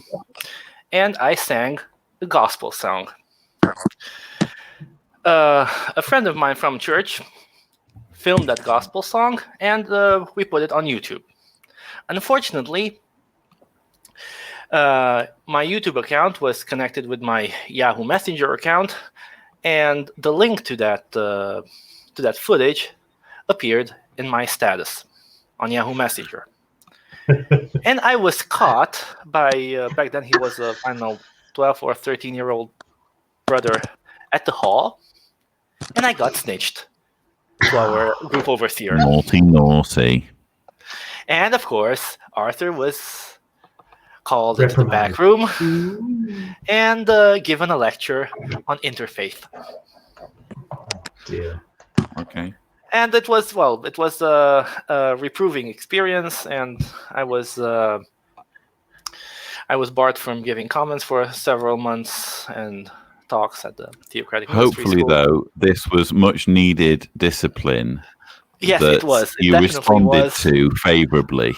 and I sang the gospel song. A friend of mine from church filmed that gospel song, and we put it on YouTube. Unfortunately, my YouTube account was connected with my Yahoo Messenger account, and the link to that footage appeared in my status on Yahoo Messenger. And I was caught by, back then he was a, 12 or 13-year-old brother at the hall, and I got snitched to our group overseer. Naughty. And of course, Arthur was called into the back room and given a lecture on interfaith. Dear. Okay. And it was a reproving experience, and I was barred from giving comments for several months and talks at the Theocratic Ministry Hopefully, School. though, this was much needed discipline. Yes, that it was. It you definitely responded was. to favorably.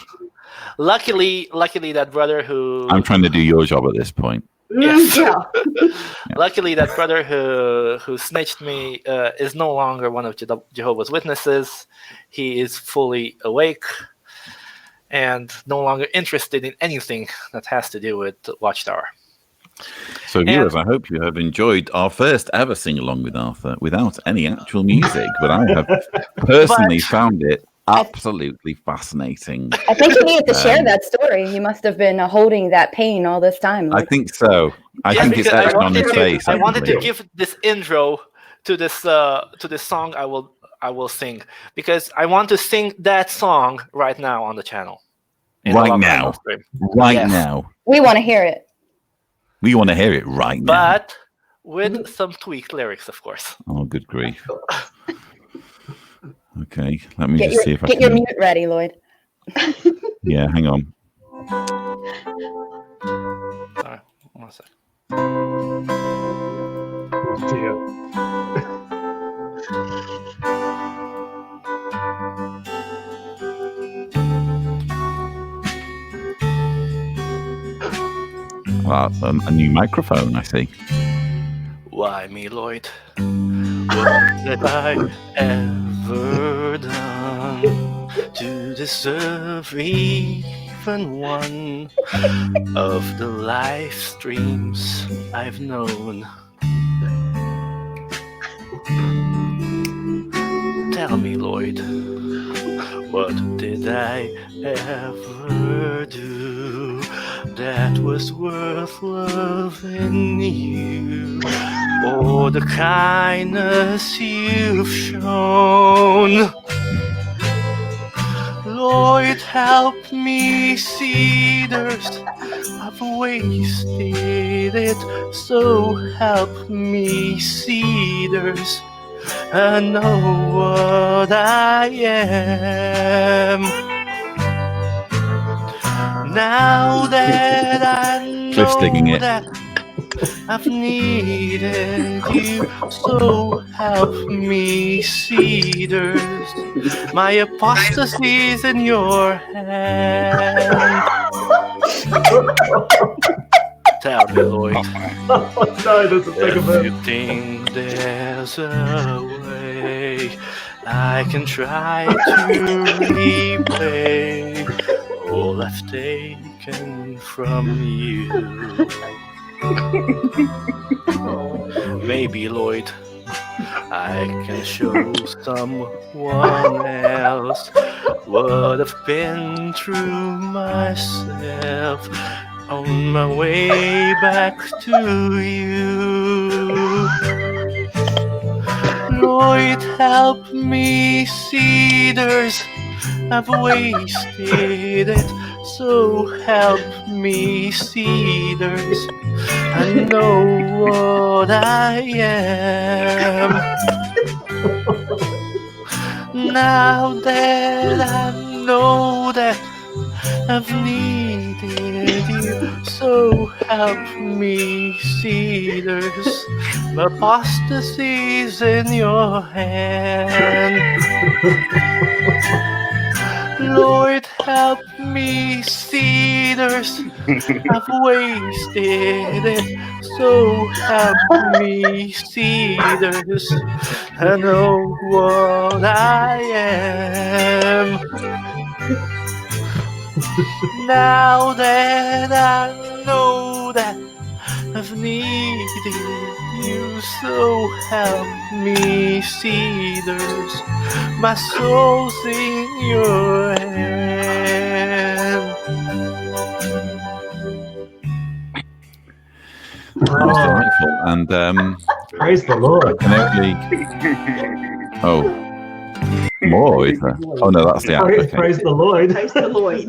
Luckily, that brother who I'm trying to do your job at this point. Yes. Yeah. Luckily, that brother who snitched me is no longer one of Jehovah's Witnesses. He is fully awake and no longer interested in anything that has to do with Watchtower. So, viewers, I hope you have enjoyed our first ever sing-along with Arthur without any actual music, but I have personally found it absolutely fascinating. I think you needed to share that story. He must have been holding that pain all this time. I think so. I think it's because etched on his face. I wanted to actually. give this intro to this song I will sing, because I want to sing that song right now on the channel. Right now. Yes. Now. We want to hear it. We want to hear it right now. But with some tweaked lyrics, of course. Oh, good grief. Okay, let me Get just see if I your can. mute ready, Lloyd. Yeah, hang on. Sorry, 1 sec. Oh, dear. Well, a new microphone, I see. Why me, Lloyd? What have I ever done to deserve even one of the live streams I've known. Tell me, Lloyd, what did I ever do that was worth loving you? For the kindness you've shown. Lord, help me see there's I've wasted it, so help me see there's I know what I am. Now that I Cliff's digging know it. that I've needed you, so help me see there's my apostasy's in your hand. Tell me, Lloyd, No, doesn't take a if minute. you think there's a way I can try to repay all I've taken from you. Maybe, Lloyd, I can show someone else what I've been through myself on my way back to you. Lord, help me see there's I've wasted it, so help me see there's I know what I am. Now that I know that I've needed you, so help me see there's my apostasy's in your hand. Lord, help me see there's I've wasted it, so help me see there's I know what I am. Now that I know that I've needed you, so help me see there's my soul's in your hand. That was delightful. And Praise the Lord. I can only. Oh, more is there? Oh no, that's the app. Praise, Okay. praise the Lord. Praise the Lord.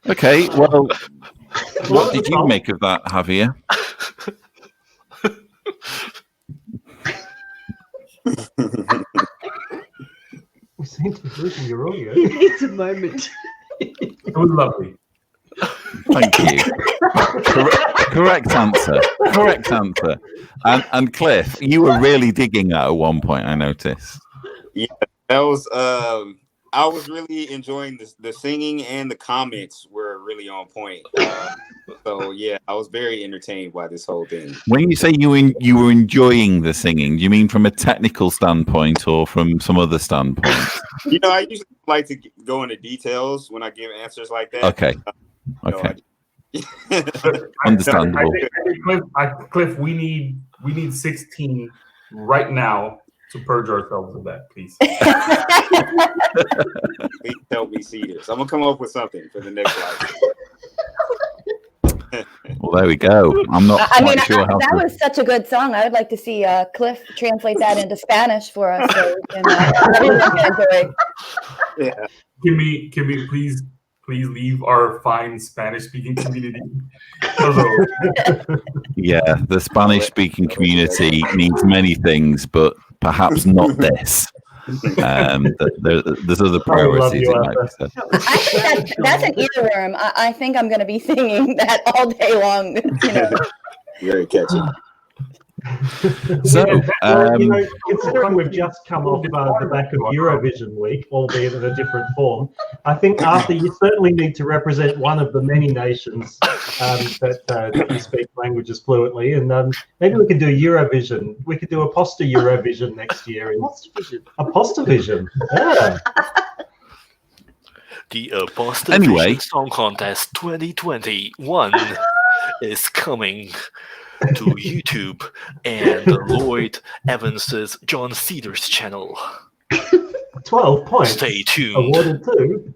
Okay. Well, what did you make of that, Javier? We seem to be losing your audio. He needs a moment. It was lovely. Thank you. Correct answer. Correct answer. And Cliff, you were really digging that at one point, I noticed. Yeah, that was. I was really enjoying the singing, and the comments were really on point. So yeah, I was very entertained by this whole thing. When you say you were enjoying the singing, do you mean from a technical standpoint or from some other standpoint? You know, I usually like to go into details when I give answers like that. Okay. You know, Okay. Understandable. I think, Cliff, we need 16 right now to purge ourselves of that, please. Please help me see this. I'm gonna come up with something for the next live. Well, there we go. I'm not quite sure how that to... was such a good song. I would like to see Cliff translate that into Spanish for us, so we can everyone can enjoy. Yeah. Can we please leave our fine Spanish-speaking community? Yeah, the Spanish-speaking community needs many things, but perhaps not this. There's other priorities. It might be said. I think that's an earworm. I think I'm going to be singing that all day long. You know. Very catchy. So, you know, considering we've just come off the back of Eurovision week, albeit in a different form, I think, Arthur, you certainly need to represent one of the many nations that speak languages fluently, and maybe we could do Eurovision. We could do Aposta Eurovision next year. Apostavision. Yeah. The Boston Anyway. Vision Song Contest 2021 is coming to YouTube and Lloyd Evans's John Cedars channel. 12 points. Stay tuned. Awarded to.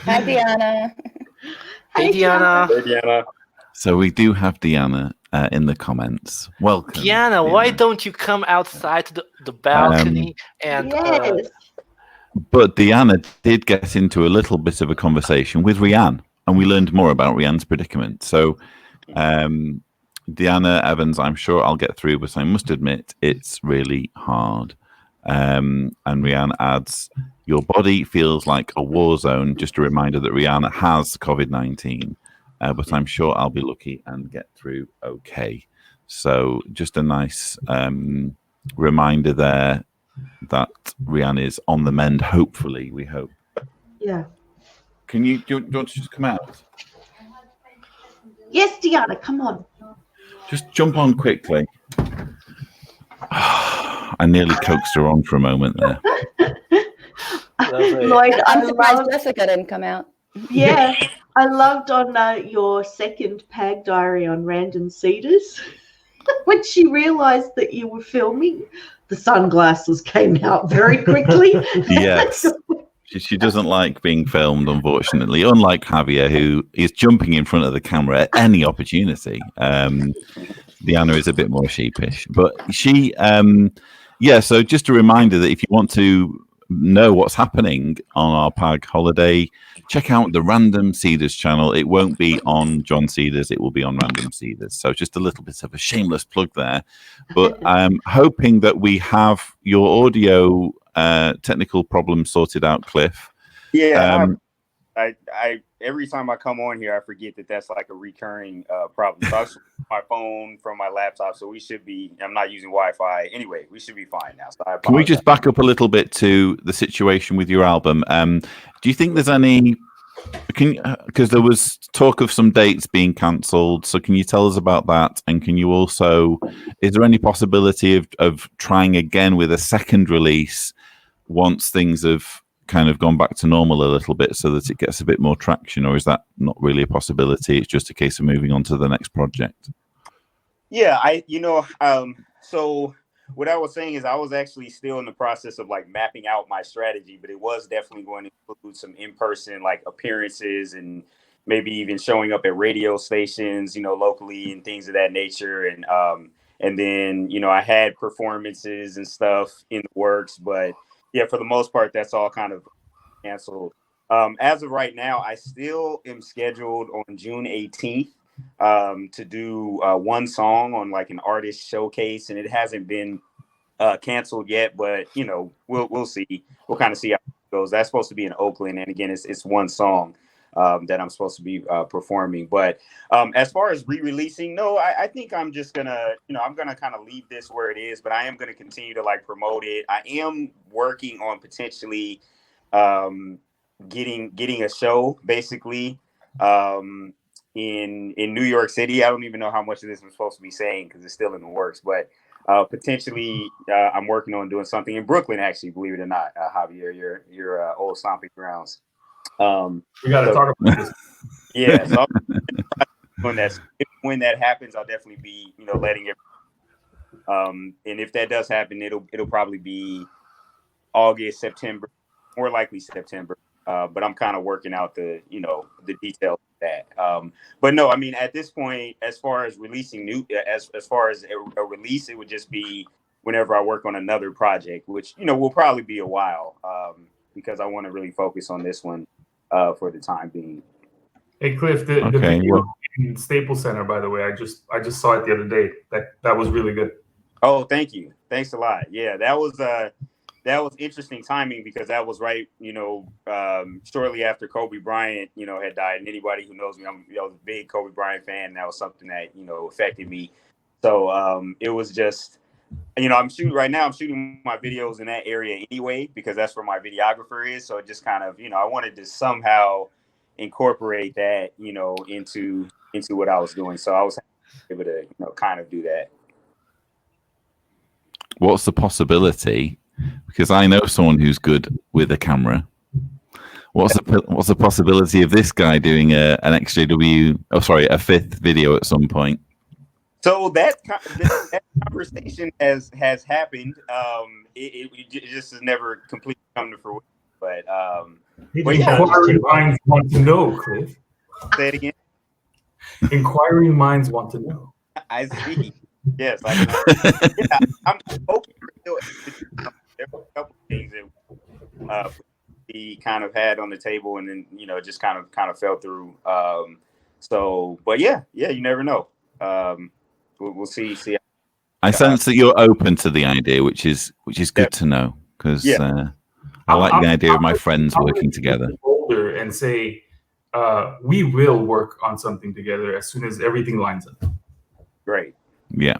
Hi, Deanna. Hey, Deanna. Hey, Deanna. So we do have Deanna in the comments. Welcome. Deanna, why don't you come outside to the balcony and Yes. But Deanna did get into a little bit of a conversation with Rianne, and we learned more about Rianne's predicament. So, Deanna Evans, I'm sure I'll get through, but I must admit it's really hard. And Rianne adds, your body feels like a war zone. Just a reminder that Rihanna has COVID-19, but I'm sure I'll be lucky and get through okay. So just a nice reminder there that Rihanna is on the mend, hopefully, we hope. Yeah. Do you want to just come out? Yes, Deanna, come on. Just jump on quickly. I nearly coaxed her on for a moment there. Lloyd, I'm surprised Jessica didn't come out. Yeah, I loved on your second PAG diary on Random Cedars. When she realized that you were filming, the sunglasses came out very quickly. Yes. She doesn't like being filmed, unfortunately, unlike Javier, who is jumping in front of the camera at any opportunity. Deanna is a bit more sheepish. But she, so just a reminder that if you want to know what's happening on our PAG holiday, check out the Random Cedars channel. It won't be on John Cedars, it will be on Random Cedars. So just a little bit of a shameless plug there. But I'm hoping that we have your audio technical problem sorted out, Cliff. Yeah, I every time I come on here, I forget that that's like a recurring problem. So I switched my phone from my laptop, so we should be. I'm not using Wi-Fi anyway. We should be fine now. So can we just back up a little bit to the situation with your album? Do you think there's any? Because there was talk of some dates being cancelled. So can you tell us about that? And can you also? Is there any possibility of trying again with a second release once things have kind of gone back to normal a little bit so that it gets a bit more traction, or is that not really a possibility? It's just a case of moving on to the next project. Yeah, so what I was saying is I was actually still in the process of like mapping out my strategy, but it was definitely going to include some in-person like appearances and maybe even showing up at radio stations, locally and things of that nature. And then, I had performances and stuff in the works, but yeah, for the most part, that's all kind of canceled. As of right now, I still am scheduled on June 18th to do one song on like an artist showcase, and it hasn't been canceled yet, but we'll see. We'll kind of see how it goes. That's supposed to be in Oakland, and again, it's one song that I'm supposed to be performing. But as far as re-releasing, no, I think I'm just gonna, I'm gonna kind of leave this where it is, but I am gonna continue to like promote it. I am working on potentially getting a show basically in New York City. I don't even know how much of this I'm supposed to be saying because it's still in the works, but potentially I'm working on doing something in Brooklyn, actually, believe it or not, Javier, your old stomping grounds. We got to talk about this. Yeah, so when that happens, I'll definitely be, letting it. And if that does happen, it'll probably be August, September, more likely September. But I'm kind of working out the details of that. But no, I mean, at this point, as far as releasing as far as a release, it would just be whenever I work on another project, which, will probably be a while because I want to really focus on this one for the time being. Hey, Cliff, the video in Staples Center, by the way, I just saw it the other day. That was really good. Oh, thank you. Thanks a lot. Yeah, that was interesting timing because that was right, shortly after Kobe Bryant, had died. And anybody who knows me, I was a big Kobe Bryant fan. And that was something that, affected me. So it was just, I'm shooting my videos in that area anyway, because that's where my videographer is. So it just kind of, I wanted to somehow incorporate that, into what I was doing. So I was able to, kind of do that. What's the possibility? Because I know someone who's good with a camera. What's the possibility of this guy doing an XJW? Oh, sorry, a 5th video at some point. So that conversation has happened. It just has never completely come to fruition. But inquiring minds want to know, Cliff. Say it again. Inquiring minds want to know. I see. Yes, I'm hoping there were a couple things that we kind of had on the table, and then just kind of fell through. But yeah, you never know. We'll see. I sense that you're open to the idea, which is good to know, because I like the idea of my friends working together. Older and say, we will work on something together as soon as everything lines up. Great. Yeah.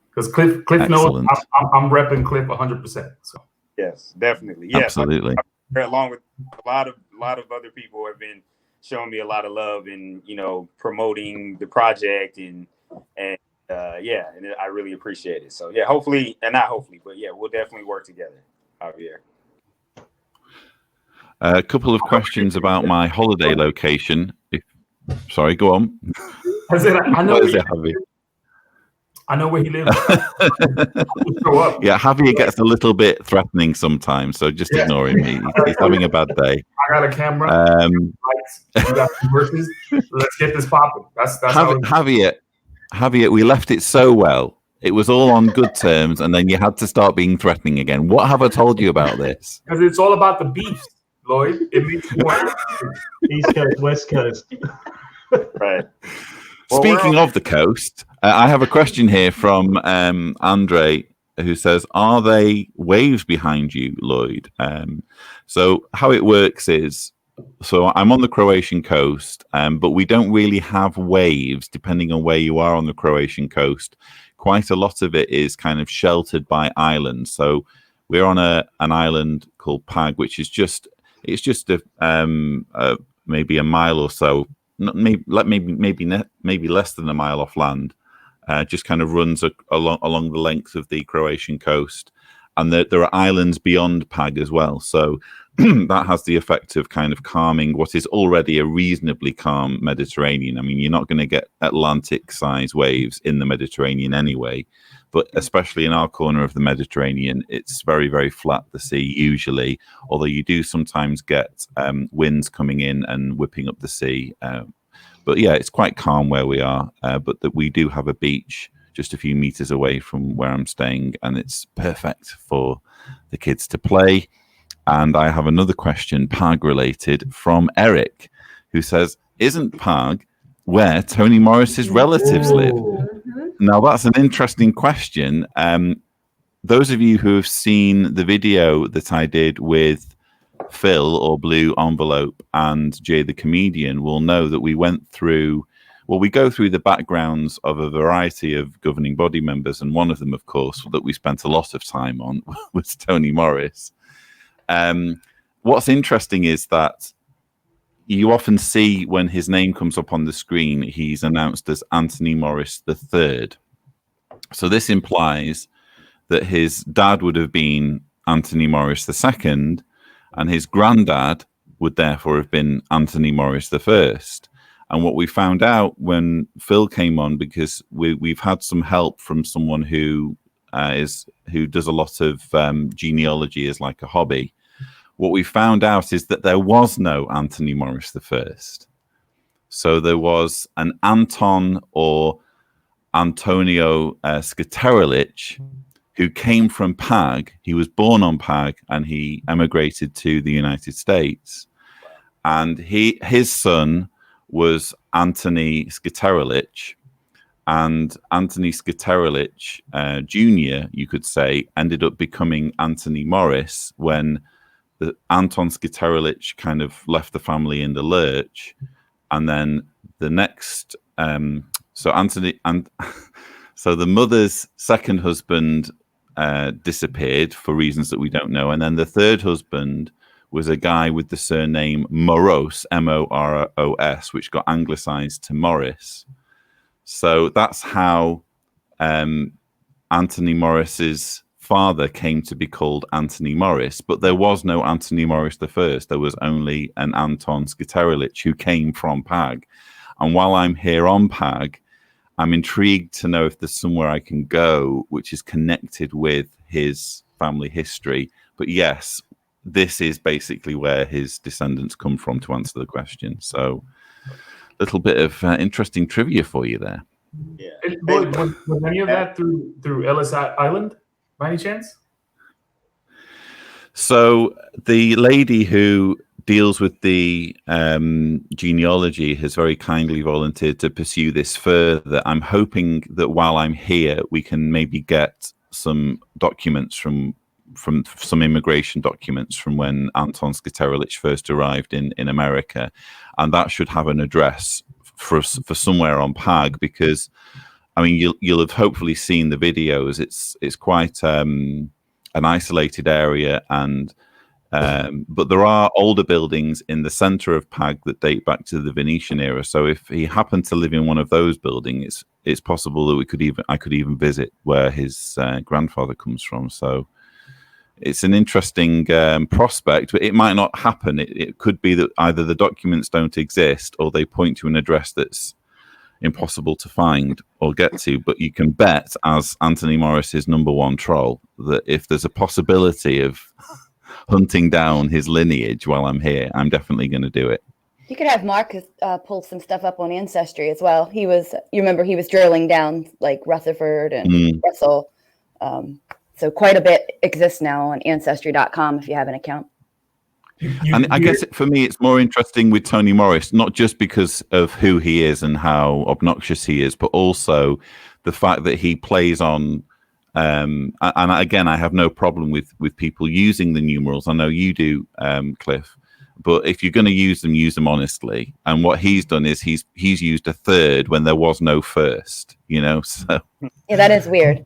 Because Cliff knows I'm repping Cliff 100%. So yes, definitely. Yeah, absolutely. Along with a lot of other people have been showing me a lot of love and promoting the project and I really appreciate it. So yeah, hopefully, and not hopefully, but yeah, we'll definitely work together, Javier. A couple of questions about my holiday location. Sorry, go on. I said I know. Javier? I know where he lives. Yeah, Javier gets a little bit threatening sometimes, so just ignore him. He's having a bad day. I got a camera. Lights. You got verses. Let's get this popping. That's Javier, we left it so well. It was all on good terms, and then you had to start being threatening again. What have I told you about this? Because it's all about the beef, Lloyd. It makes more East Coast, West Coast. Right. Speaking of the coast, I have a question here from Andre, who says, "Are they waves behind you, Lloyd?" So how it works is, so I'm on the Croatian coast, but we don't really have waves, depending on where you are on the Croatian coast. Quite a lot of it is kind of sheltered by islands. So we're on an island called Pag, which is just maybe a mile or so, maybe less than a mile off land. Just kind of runs along the length of the Croatian coast, and there are islands beyond Pag as well. So that has the effect of kind of calming what is already a reasonably calm Mediterranean. I mean, you're not going to get Atlantic-sized waves in the Mediterranean anyway, but especially in our corner of the Mediterranean, it's very, very flat, the sea, usually, although you do sometimes get winds coming in and whipping up the sea. But yeah, it's quite calm where we are, but we do have a beach just a few meters away from where I'm staying, and it's perfect for the kids to play. And I have another question, Pag related, from Eric, who says, "Isn't Pag where Toni Morris's relatives live?" Now, that's an interesting question. Those of you who have seen the video that I did with Phil or Blue Envelope and Jay the Comedian will know that we go through the backgrounds of a variety of governing body members, and one of them, of course, that we spent a lot of time on was Toni Morris. What's interesting is that you often see when his name comes up on the screen, he's announced as Anthony Morris III. So this implies that his dad would have been Anthony Morris II, and his granddad would therefore have been Anthony Morris I. And what we found out when Phil came on, because we've had some help from someone who does a lot of genealogy as like a hobby. What we found out is that there was no Anthony Morris I. So there was an Anton or Antonio Skaterilich who came from Pag. He was born on Pag and he emigrated to the United States. And his son was Anthony Skaterilich. And Anthony Skaterilich Jr., you could say, ended up becoming Anthony Morris when Anton Skaterilich kind of left the family in the lurch. And then the next, so the mother's second husband disappeared for reasons that we don't know. And then the third husband was a guy with the surname Moros, Moros, which got anglicized to Morris. So that's how Anthony Morris's father came to be called Anthony Morris, but there was no Anthony Morris the first. There was only an Anton Sketerelich who came from Pag. And while I'm here on Pag, I'm intrigued to know if there's somewhere I can go which is connected with his family history. But yes, this is basically where his descendants come from, to answer the question. So a little bit of interesting trivia for you there. Yeah. Was any of that through Ellis Island, by any chance? So the lady who deals with the genealogy has very kindly volunteered to pursue this further. I'm hoping that while I'm here, we can maybe get some documents from some immigration documents from when Anton Sketerelich first arrived in America, and that should have an address for somewhere on Pag, because I mean you'll have hopefully seen the videos. It's quite an isolated area, and but there are older buildings in the center of Pag that date back to the Venetian era. So if he happened to live in one of those buildings, it's possible that I could even visit where his grandfather comes from. So it's an interesting prospect, but it might not happen. It could be that either the documents don't exist or they point to an address that's impossible to find or get to. But you can bet, as Anthony Morris's #1 troll, that if there's a possibility of hunting down his lineage while I'm here, I'm definitely going to do it. You could have Mark pull some stuff up on Ancestry as well. You remember he was drilling down like Rutherford and Russell. So quite a bit exists now on Ancestry.com if you have an account. And I guess for me, it's more interesting with Tony Morris, not just because of who he is and how obnoxious he is, but also the fact that he plays on. And again, I have no problem with people using the numerals. I know you do, Cliff. But if you're going to use them honestly. And what he's done is he's used a third when there was no first. So yeah, that is weird.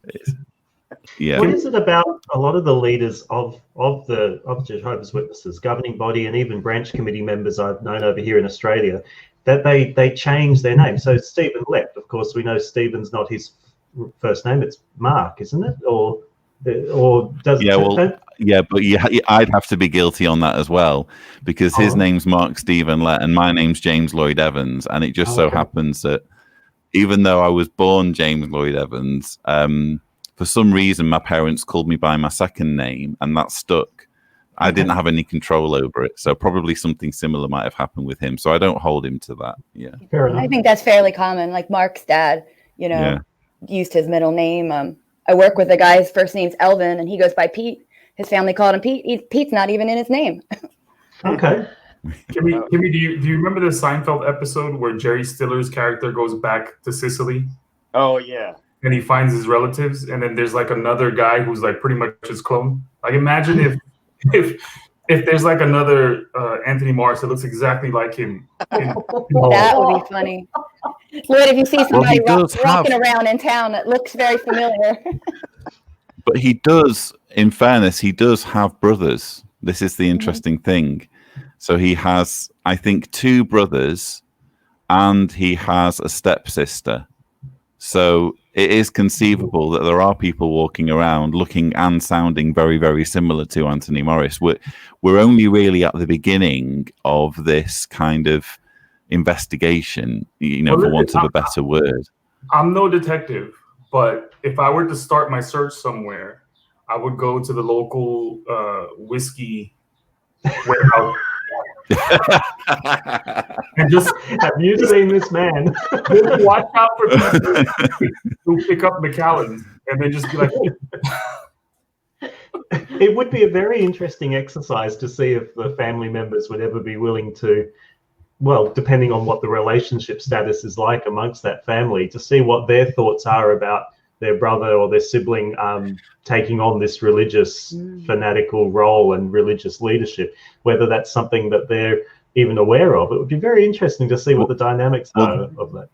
Yeah. What is it about a lot of the leaders of Jehovah's Witnesses, governing body, and even branch committee members I've known over here in Australia, that they change their name? So Stephen left. Of course, we know Stephen's not his first name; it's Mark, isn't it? Or does yeah? Well, yeah, but I'd have to be guilty on that as well, because his name's Mark Stephen Lett and my name's James Lloyd Evans, and it just so happens that even though I was born James Lloyd Evans, for some reason my parents called me by my second name, and that stuck. I didn't have any control over it, so probably something similar might have happened with him. So I don't hold him to that. Yeah, fair enough. I think that's fairly common. Like Mark's dad, used his middle name. I work with a guy, his first name's Elvin, and he goes by Pete. His family called him Pete. Pete's not even in his name. Okay. Kimmy, do you remember the Seinfeld episode where Jerry Stiller's character goes back to Sicily? Oh yeah. And he finds his relatives, and then there's like another guy who's like pretty much his clone. Like imagine if there's like another Anthony Morris that looks exactly like him. That would be funny. Lloyd, if you see somebody walking around in town that looks very familiar. But he does, in fairness, he does have brothers. This is the interesting thing. So he has, I think, 2 brothers, and he has a stepsister. So it is conceivable that there are people walking around looking and sounding very, very similar to Anthony Morris. We're only really at the beginning of this kind of investigation, for want of a better word. I'm no detective, but if I were to start my search somewhere, I would go to the local whiskey warehouse. And just have you seen this man? Just watch out for people who pick up Macallan, and then just be like. It would be a very interesting exercise to see if the family members would ever be willing to, well, depending on what the relationship status is like amongst that family, to see what their thoughts are about their brother or their sibling taking on this religious fanatical role and religious leadership, whether that's something that they're even aware of. It would be very interesting to see what the dynamics are of that.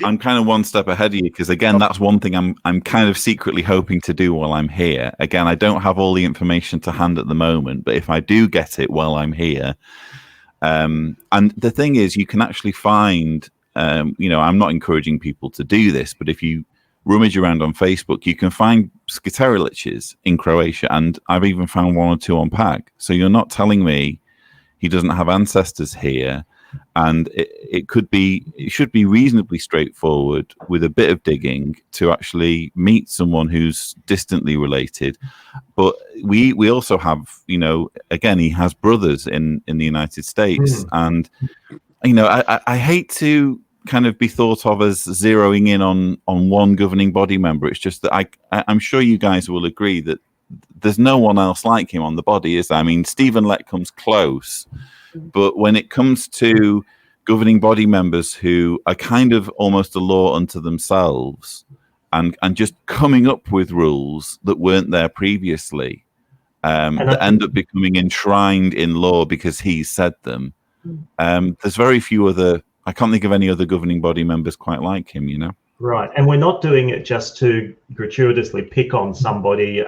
I'm kind of one step ahead of you, because again, that's one thing I'm kind of secretly hoping to do while I'm here. Again, I don't have all the information to hand at the moment, but if I do get it while I'm here, and the thing is, you can actually find, I'm not encouraging people to do this, but if you rummage around on Facebook, you can find Skiteriliches in Croatia, and I've even found one or two on Pag. So you're not telling me he doesn't have ancestors here, and it should be reasonably straightforward with a bit of digging to actually meet someone who's distantly related. But we also have, you know, again, he has brothers in the United States, and you know, I hate to kind of be thought of as zeroing in on one governing body member. It's just that I'm sure you guys will agree that there's no one else like him on the body, is there? I mean, Stephen Lett comes close, but when it comes to governing body members who are kind of almost a law unto themselves and just coming up with rules that weren't there previously, that end up becoming enshrined in law because he said them, there's very few other, I can't think of any other governing body members quite like him, you know? Right, and we're not doing it just to gratuitously pick on somebody.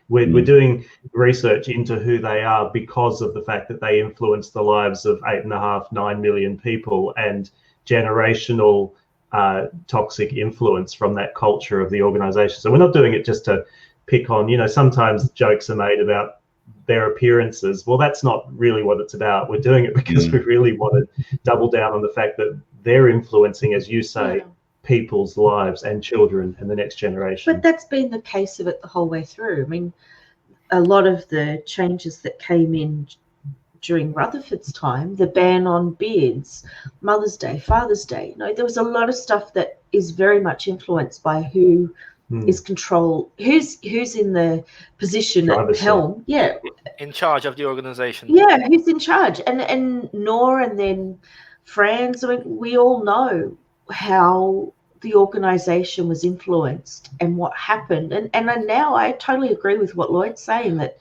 We're doing research into who they are because of the fact that they influence the lives of 8.5, 9 million people, and generational toxic influence from that culture of the organization. So we're not doing it just to pick on, you know, sometimes jokes are made about their appearances. Well, that's not really what it's about. We're doing it because we really want to double down on the fact that they're influencing, as you say, people's lives and children and the next generation. But that's been the case of it the whole way through. I mean, a lot of the changes that came in during Rutherford's time, the ban on beards, Mother's Day, Father's Day, you know, there was a lot of stuff that is very much influenced by who is who's in the position at helm, in charge of the organization. Yeah, who's in charge, and Nor, and then Franz. I mean, we all know how the organization was influenced and what happened, and now I totally agree with what Lloyd's saying, that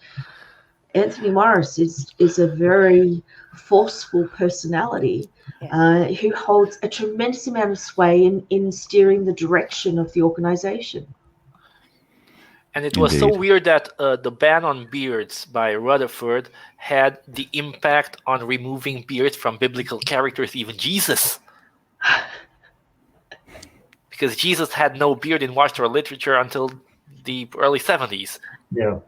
Anthony Morris is a very forceful personality who holds a tremendous amount of sway in steering the direction of the organization. And it was so weird that the ban on beards by Rutherford had the impact on removing beards from biblical characters, even Jesus. Because Jesus had no beard in Watchtower literature until the early 70s. Yeah.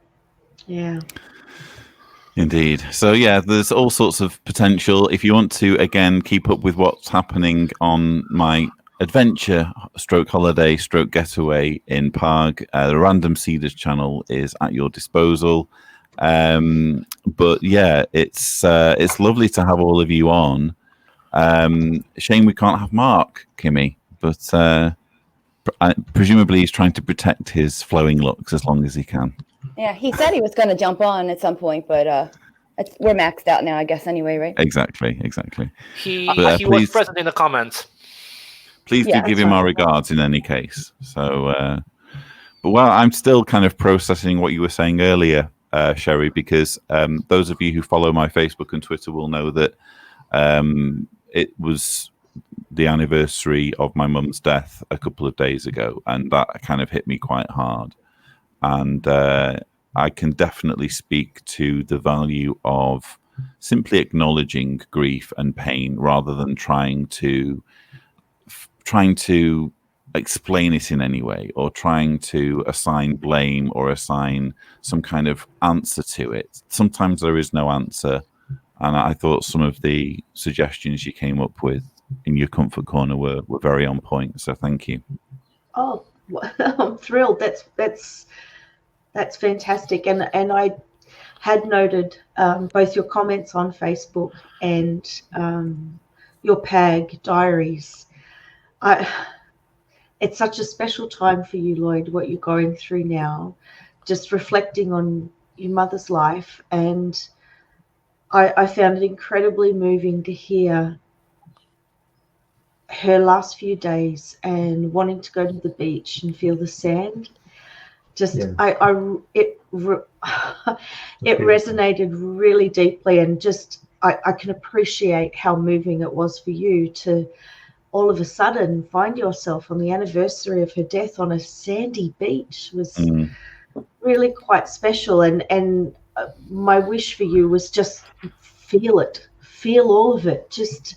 Indeed. So yeah, there's all sorts of potential. If you want to, again, keep up with what's happening on my adventure / holiday / getaway in Pag, the Random Seeders channel is at your disposal. But yeah, it's lovely to have all of you on. Shame we can't have Mark, Kimmy, but presumably he's trying to protect his flowing locks as long as he can. Yeah, he said he was going to jump on at some point, but we're maxed out now, I guess, anyway, right? Exactly. He was present in the comments. Please do give him our regards in any case. So, but well, I'm still kind of processing what you were saying earlier, Sherrie, because those of you who follow my Facebook and Twitter will know that it was the anniversary of my mum's death a couple of days ago, and that kind of hit me quite hard. And I can definitely speak to the value of simply acknowledging grief and pain rather than trying to explain it in any way, or trying to assign blame or assign some kind of answer to it. Sometimes there is no answer, and I thought some of the suggestions you came up with in your comfort corner were very on point, so thank you. Oh, I'm thrilled. That's fantastic, and I had noted both your comments on Facebook and your PAG diaries. It's such a special time for you, Lloyd, what you're going through now, just reflecting on your mother's life, and I found it incredibly moving to hear her last few days and wanting to go to the beach and feel the sand. It resonated really deeply, and just I can appreciate how moving it was for you to all of a sudden find yourself on the anniversary of her death on a sandy beach. Was really quite special, and my wish for you was just feel all of it, just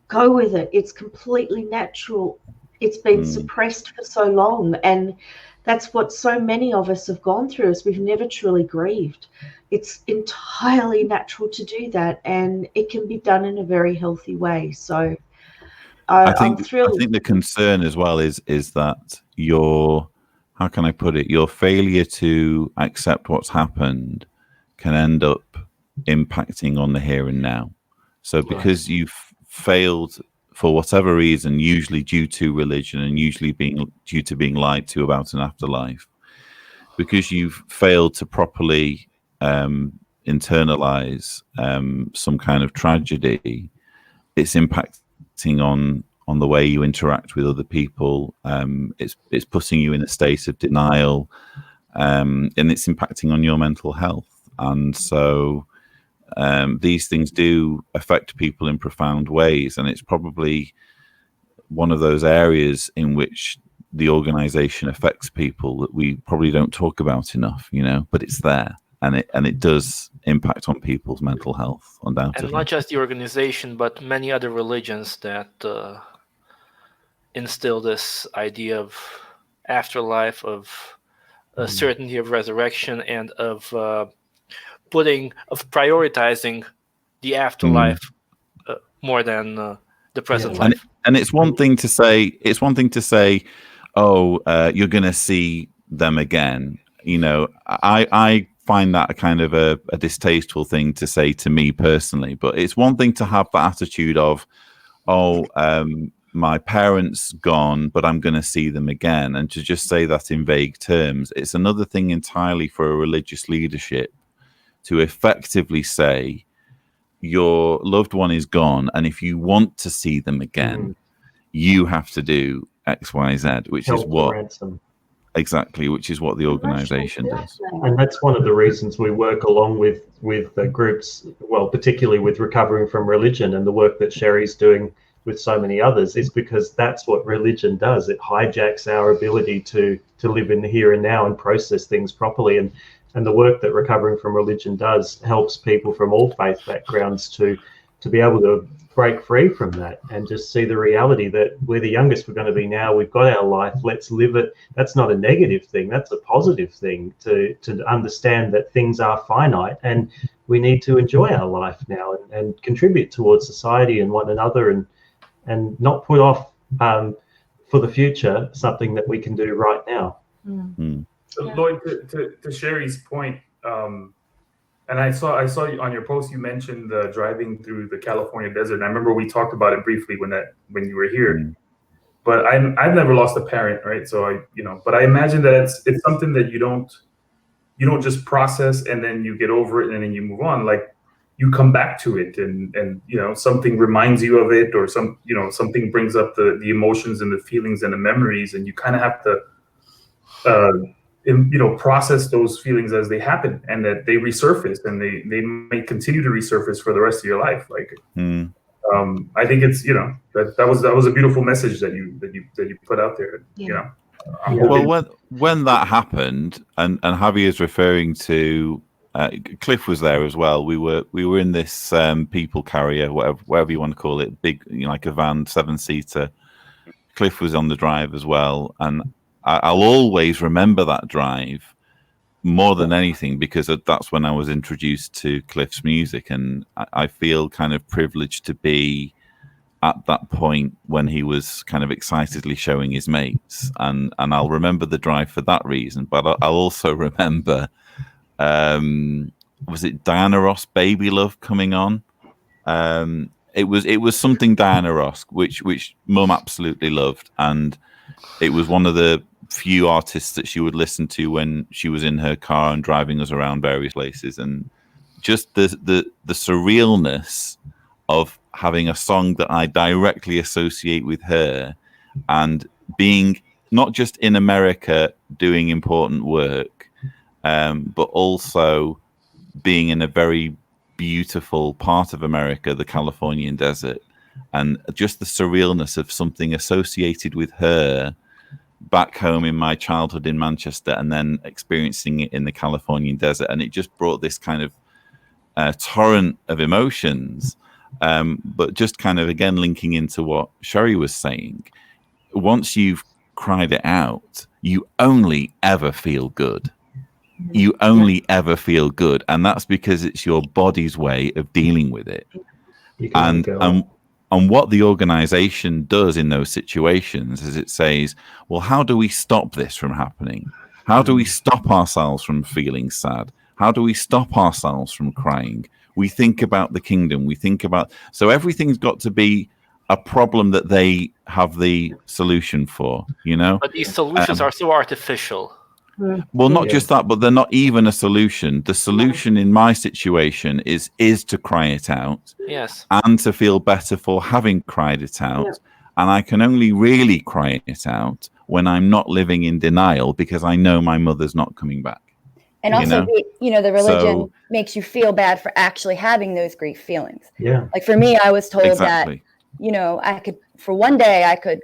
go with it. It's completely natural It's been suppressed for so long, and that's what so many of us have gone through, is we've never truly grieved. It's entirely natural to do that, and it can be done in a very healthy way. So I'm thrilled. I think the concern as well is that your, how can I put it, your failure to accept what's happened can end up impacting on the here and now. So because you've failed for whatever reason, usually due to religion and usually due to being lied to about an afterlife, because you've failed to properly internalize some kind of tragedy, it's impacting on the way you interact with other people. It's putting you in a state of denial, and it's impacting on your mental health. And so these things do affect people in profound ways, and it's probably one of those areas in which the organization affects people that we probably don't talk about enough, but it's there, and it does impact on people's mental health, undoubtedly. And not just the organization, but many other religions that instill this idea of afterlife, of certainty of resurrection, and of prioritizing the afterlife more than the present life. And it's one thing to say, oh, you're going to see them again. I find that a kind of a distasteful thing to say to me personally, but it's one thing to have the attitude of, oh, my parents gone, but I'm going to see them again, and to just say that in vague terms. It's another thing entirely for a religious leadership to effectively say your loved one is gone, and if you want to see them again, you have to do X, Y, Z, which is what the organization does. And that's one of the reasons we work along with the groups, well, particularly with Recovering from Religion, and the work that Sherrie's doing with so many others, is because that's what religion does. It hijacks our ability to live in the here and now and process things properly. And the work that Recovering from Religion does helps people from all faith backgrounds to be able to break free from that and just see the reality that we're the youngest we're going to be now. We've got our life. Let's live it. That's not a negative thing. That's a positive thing, to understand that things are finite and we need to enjoy our life now and contribute towards society and one another, and not put off for the future something that we can do right now. So Lloyd, to Sherrie's point, and I saw you on your post, you mentioned driving through the California desert. And I remember we talked about it briefly when you were here. But I've never lost a parent, right? So but I imagine that it's something that you don't just process and then you get over it and then you move on. Like, you come back to it and something reminds you of it, or something brings up the emotions and the feelings and the memories, and you kind of have to process those feelings as they happen, and that they resurface, and they may continue to resurface for the rest of your life. Like, I think it's that was a beautiful message that you put out there. Well, when that happened, and Javier's referring to, Cliff was there as well. We were in this people carrier, whatever you want to call it, big, like a van, 7-seater. Cliff was on the drive as well, and I'll always remember that drive more than anything, because that's when I was introduced to Cliff's music, and I feel kind of privileged to be at that point when he was kind of excitedly showing his mates, and I'll remember the drive for that reason. But I'll also remember, was it Diana Ross, Baby Love, coming on? It was something Diana Ross, which Mum absolutely loved, and it was one of the few artists that she would listen to when she was in her car and driving us around various places. And just the surrealness of having a song that I directly associate with her, and being not just in America doing important work, but also being in a very beautiful part of America, the Californian desert, and just the surrealness of something associated with her back home in my childhood in Manchester, and then experiencing it in the Californian desert. And it just brought this kind of torrent of emotions. But just kind of, again, linking into what Sherrie was saying, once you've cried it out, you only ever feel good. You only ever feel good, and that's because it's your body's way of dealing with it. You can let it go. And what the organization does in those situations is it says, well, how do we stop this from happening? How do we stop ourselves from feeling sad? How do we stop ourselves from crying? We think about the kingdom. We think about, so everything's got to be a problem that they have the solution for, you know? But these solutions are so artificial. Well, not just that, but they're not even a solution. The solution in my situation is to cry it out. Yes. And to feel better for having cried it out. Yeah. And I can only really cry it out when I'm not living in denial because I know my mother's not coming back. And also, the religion makes you feel bad for actually having those grief feelings. Yeah. Like for me, I was told that, Exactly. I could, for one day I could,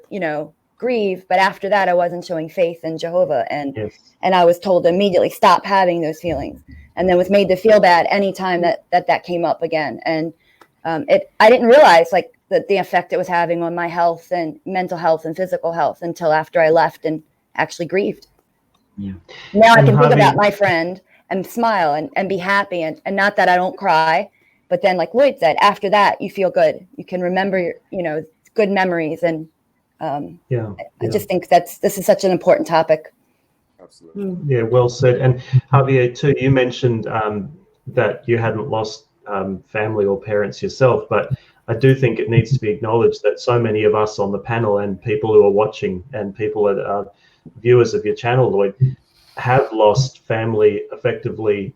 grieve, but after that I wasn't showing faith in Jehovah. And I was told to immediately stop having those feelings, and then was made to feel bad anytime that came up again. And I didn't realize the effect it was having on my health and mental health and physical health until after I left and actually grieved. Yeah. Now I can think about my friend and smile and be happy, and not that I don't cry, but then like Lloyd said, after that you feel good. You can remember your, good memories, and I just think this is such an important topic. Absolutely. Yeah, well said. And Javier, too, you mentioned that you hadn't lost family or parents yourself, but I do think it needs to be acknowledged that so many of us on the panel and people who are watching and people that are viewers of your channel, Lloyd, have lost family effectively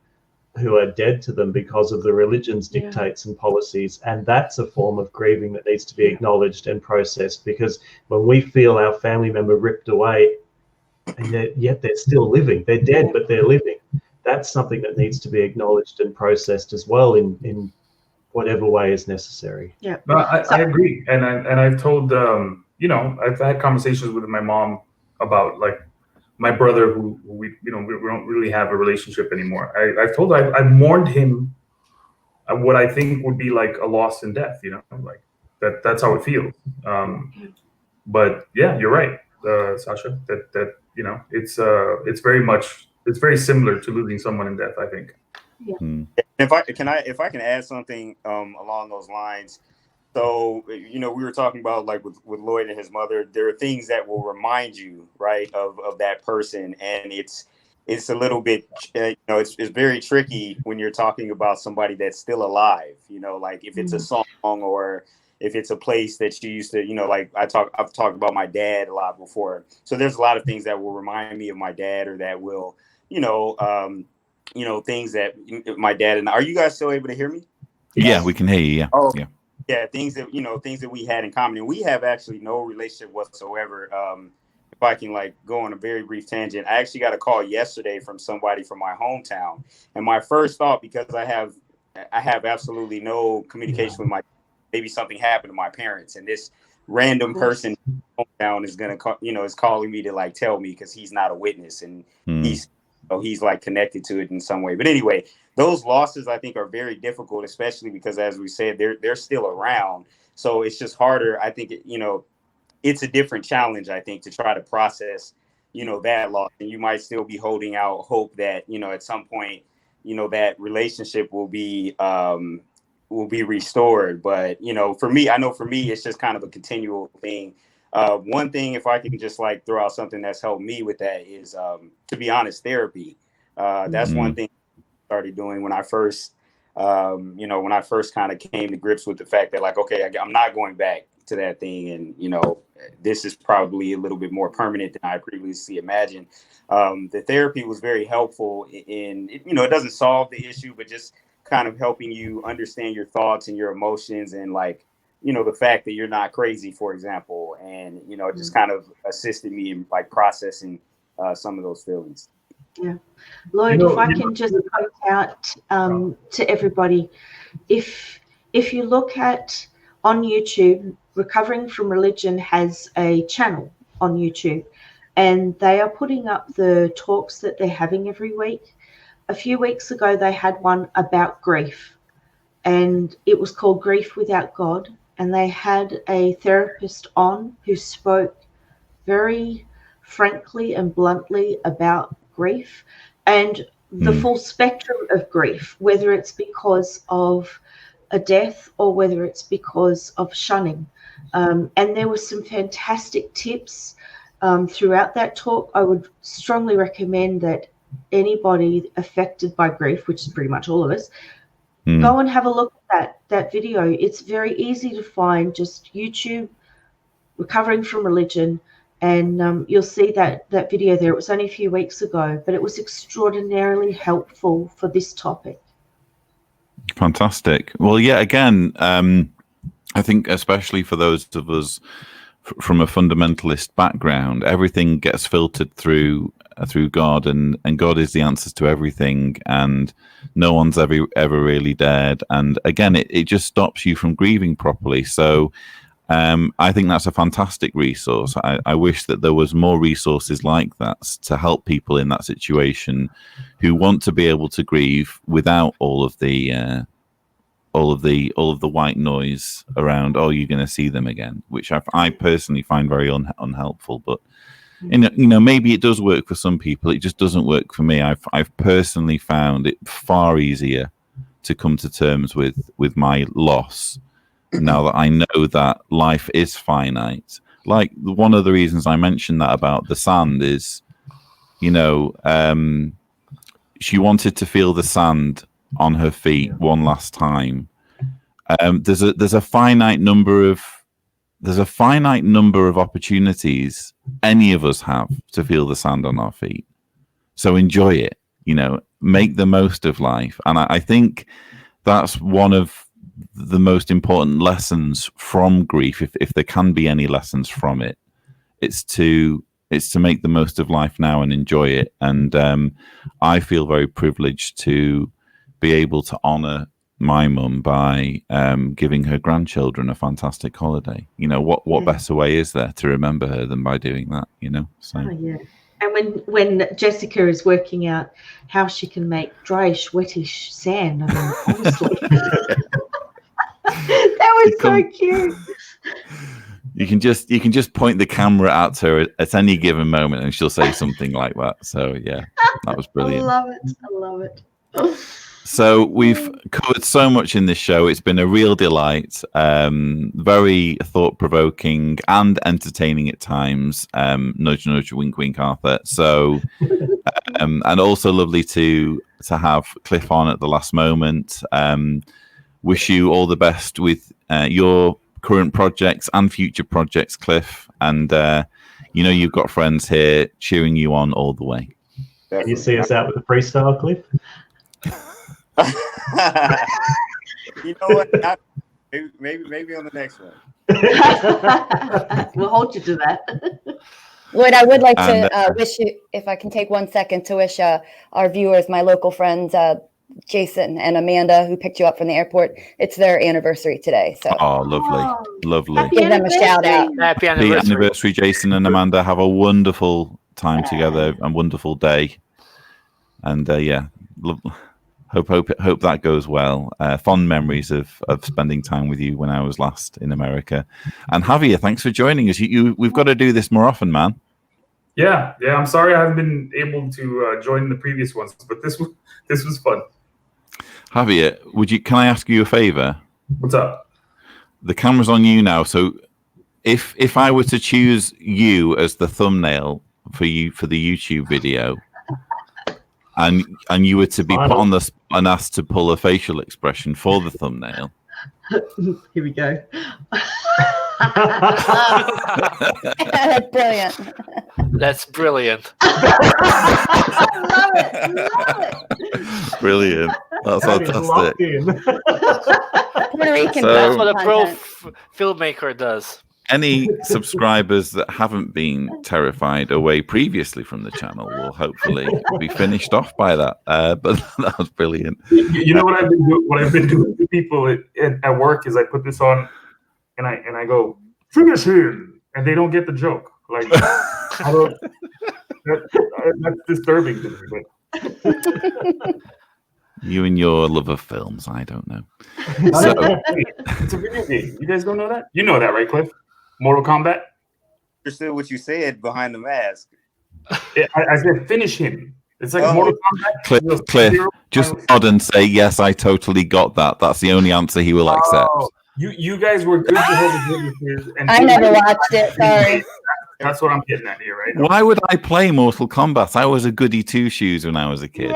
who are dead to them because of the religion's dictates and policies. And that's a form of grieving that needs to be acknowledged and processed, because when we feel our family member ripped away, and yet they're still living, they're dead, but they're living. That's something that needs to be acknowledged and processed as well in whatever way is necessary. Yeah, no, I agree. And I've told, I've had conversations with my mom about like my brother who we don't really have a relationship anymore. I've told her I've mourned him what I think would be like a loss and death, like that's how it feels. But yeah, you're right, Sasha, that it's very similar to losing someone in death, I think. Yeah. If I can add something along those lines. So, we were talking about like with Lloyd and his mother, there are things that will remind you, right, of that person. And it's a little bit, it's very tricky when you're talking about somebody that's still alive, like if it's a song or if it's a place that you used to, like I've talked about my dad a lot before. So there's a lot of things that will remind me of my dad, or that will, things that my dad and are you guys still able to hear me? Yeah, we can hear you. Yeah. Oh, yeah. Yeah, things that we had in common, and we have actually no relationship whatsoever. If I can like go on a very brief tangent, I actually got a call yesterday from somebody from my hometown, and my first thought, because I have absolutely no communication with maybe something happened to my parents, and this random person in my hometown is gonna is calling me to like tell me, because he's not a witness and he's like connected to it in some way. But anyway, those losses I think are very difficult, especially because, as we said, they're still around. So it's just harder. I think it's a different challenge, I think, to try to process that loss. And you might still be holding out hope that at some point that relationship will be restored. But for me, it's just kind of a continual thing. One thing, if I can just like throw out something that's helped me with that, is to be honest, therapy. That's one thing I started doing when I first kind of came to grips with the fact that like, okay, I'm not going back to that thing, and this is probably a little bit more permanent than I previously imagined. The therapy was very helpful in it doesn't solve the issue, but just kind of helping you understand your thoughts and your emotions, and like the fact that you're not crazy, for example, and it just kind of assisted me in like processing some of those feelings. Yeah, Lloyd, if I can just point out to everybody, if you look at on YouTube, Recovering from Religion has a channel on YouTube, and they are putting up the talks that they're having every week. A few weeks ago, they had one about grief, and it was called Grief Without God. And they had a therapist on who spoke very frankly and bluntly about grief and the full spectrum of grief, whether it's because of a death or whether it's because of shunning. And there were some fantastic tips throughout that talk. I would strongly recommend that anybody affected by grief, which is pretty much all of us, go and have a look at that video. It's very easy to find. Just YouTube, Recovering from Religion, and you'll see that video there. It was only a few weeks ago, but it was extraordinarily helpful for this topic. Fantastic. Well, yeah, again, I think especially for those of us from a fundamentalist background, everything gets filtered through God, and God is the answers to everything, and no one's ever really dead. And again, it just stops you from grieving properly. So I think that's a fantastic resource. I wish that there was more resources like that to help people in that situation who want to be able to grieve without all of the white noise around. Oh, you're going to see them again, which I personally find very unhelpful. But maybe it does work for some people. It just doesn't work for me. I've personally found it far easier to come to terms with my loss now that I know that life is finite. Like, one of the reasons I mentioned that about the sand is, she wanted to feel the sand on her feet one last time. There's a finite number of opportunities any of us have to feel the sand on our feet. So enjoy it, make the most of life. And I think that's one of the most important lessons from grief, if there can be any lessons from it. It's to make the most of life now and enjoy it. And I feel very privileged to be able to honor my mum by giving her grandchildren a fantastic holiday. What better way is there to remember her than by doing that? So. Oh, yeah. And when Jessica is working out how she can make dryish, wettish sand, honestly, that was so cute. You can just point the camera out to her at any given moment, and she'll say something like that. So yeah, that was brilliant. I love it. So we've covered so much in this show. It's been a real delight, very thought-provoking and entertaining at times. Nudge, nudge, wink, wink, Arthur. So, and also lovely to have Cliff on at the last moment. Wish you all the best with your current projects and future projects, Cliff. And you've got friends here cheering you on all the way. Can you see us out with a freestyle, Cliff? You know what? Maybe on the next one. We'll hold you to that. Lloyd, I would like to wish you, if I can take 1 second to wish our viewers, my local friends, Jason and Amanda, who picked you up from the airport. It's their anniversary today. So lovely. Give them a shout out. Happy anniversary, Jason and Amanda. Have a wonderful time together and wonderful day. And hope that goes well. Fond memories of spending time with you when I was last in America. And Javier, thanks for joining us. We've got to do this more often, man. Yeah. I'm sorry I haven't been able to join the previous ones, but this was fun. Javier, can I ask you a favor? What's up? The camera's on you now, so if I were to choose you as the thumbnail for the YouTube video, and you were to be put on the spot and asked to pull a facial expression for the thumbnail. Here we go. Brilliant. That's brilliant. Love it. Brilliant. That's fantastic. Puerto Rican. That's what a pro filmmaker does. Any subscribers that haven't been terrified away previously from the channel will hopefully be finished off by that. But that was brilliant. You know what I've been doing to people at work is I put this on and I go, finish him, and they don't get the joke. Like, that's disturbing to me. But. You and your love of films, I don't know. So, it's a video game. You guys don't know that? You know that, right, Cliff? Mortal Kombat? understood what you said behind the mask. I said finish him. It's like Oh. Mortal Kombat. Cliff, just nod and say, yes, I totally got that. That's the only answer he will accept. Oh, you guys were good Jehovah's Witnesses. And I never watched it. Sorry. That's what I'm getting at here, right? Why would I play Mortal Kombat? I was a goody two-shoes when I was a kid.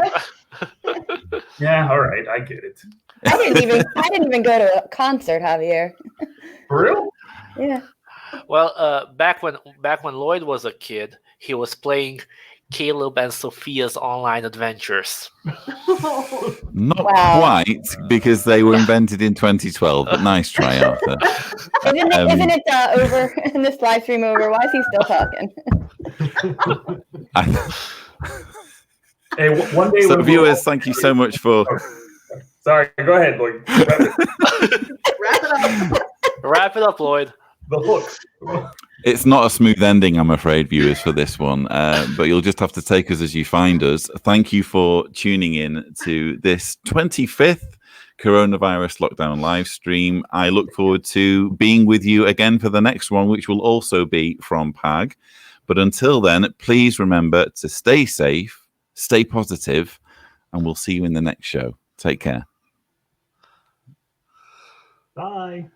Yeah, all right, I get it. I didn't even go to a concert, Javier. For real? Yeah. Well, back when Lloyd was a kid, he was playing Caleb and Sophia's online adventures. Not Wow. quite, because they were invented in 2012, but nice try, Arthur. Isn't it over in this live stream over? Why is he still talking? Hey, one day. So, viewers, thank you so much for. Sorry, go ahead, Lloyd. Wrap it up. Wrap it up, Lloyd. The hook. It's not a smooth ending, I'm afraid, viewers, for this one, but you'll just have to take us as you find us. Thank you for tuning in to this 25th coronavirus lockdown live stream. I look forward to being with you again for the next one, which will also be from PAG. But until then, please remember to stay safe, stay positive, and we'll see you in the next show. Take care. Bye.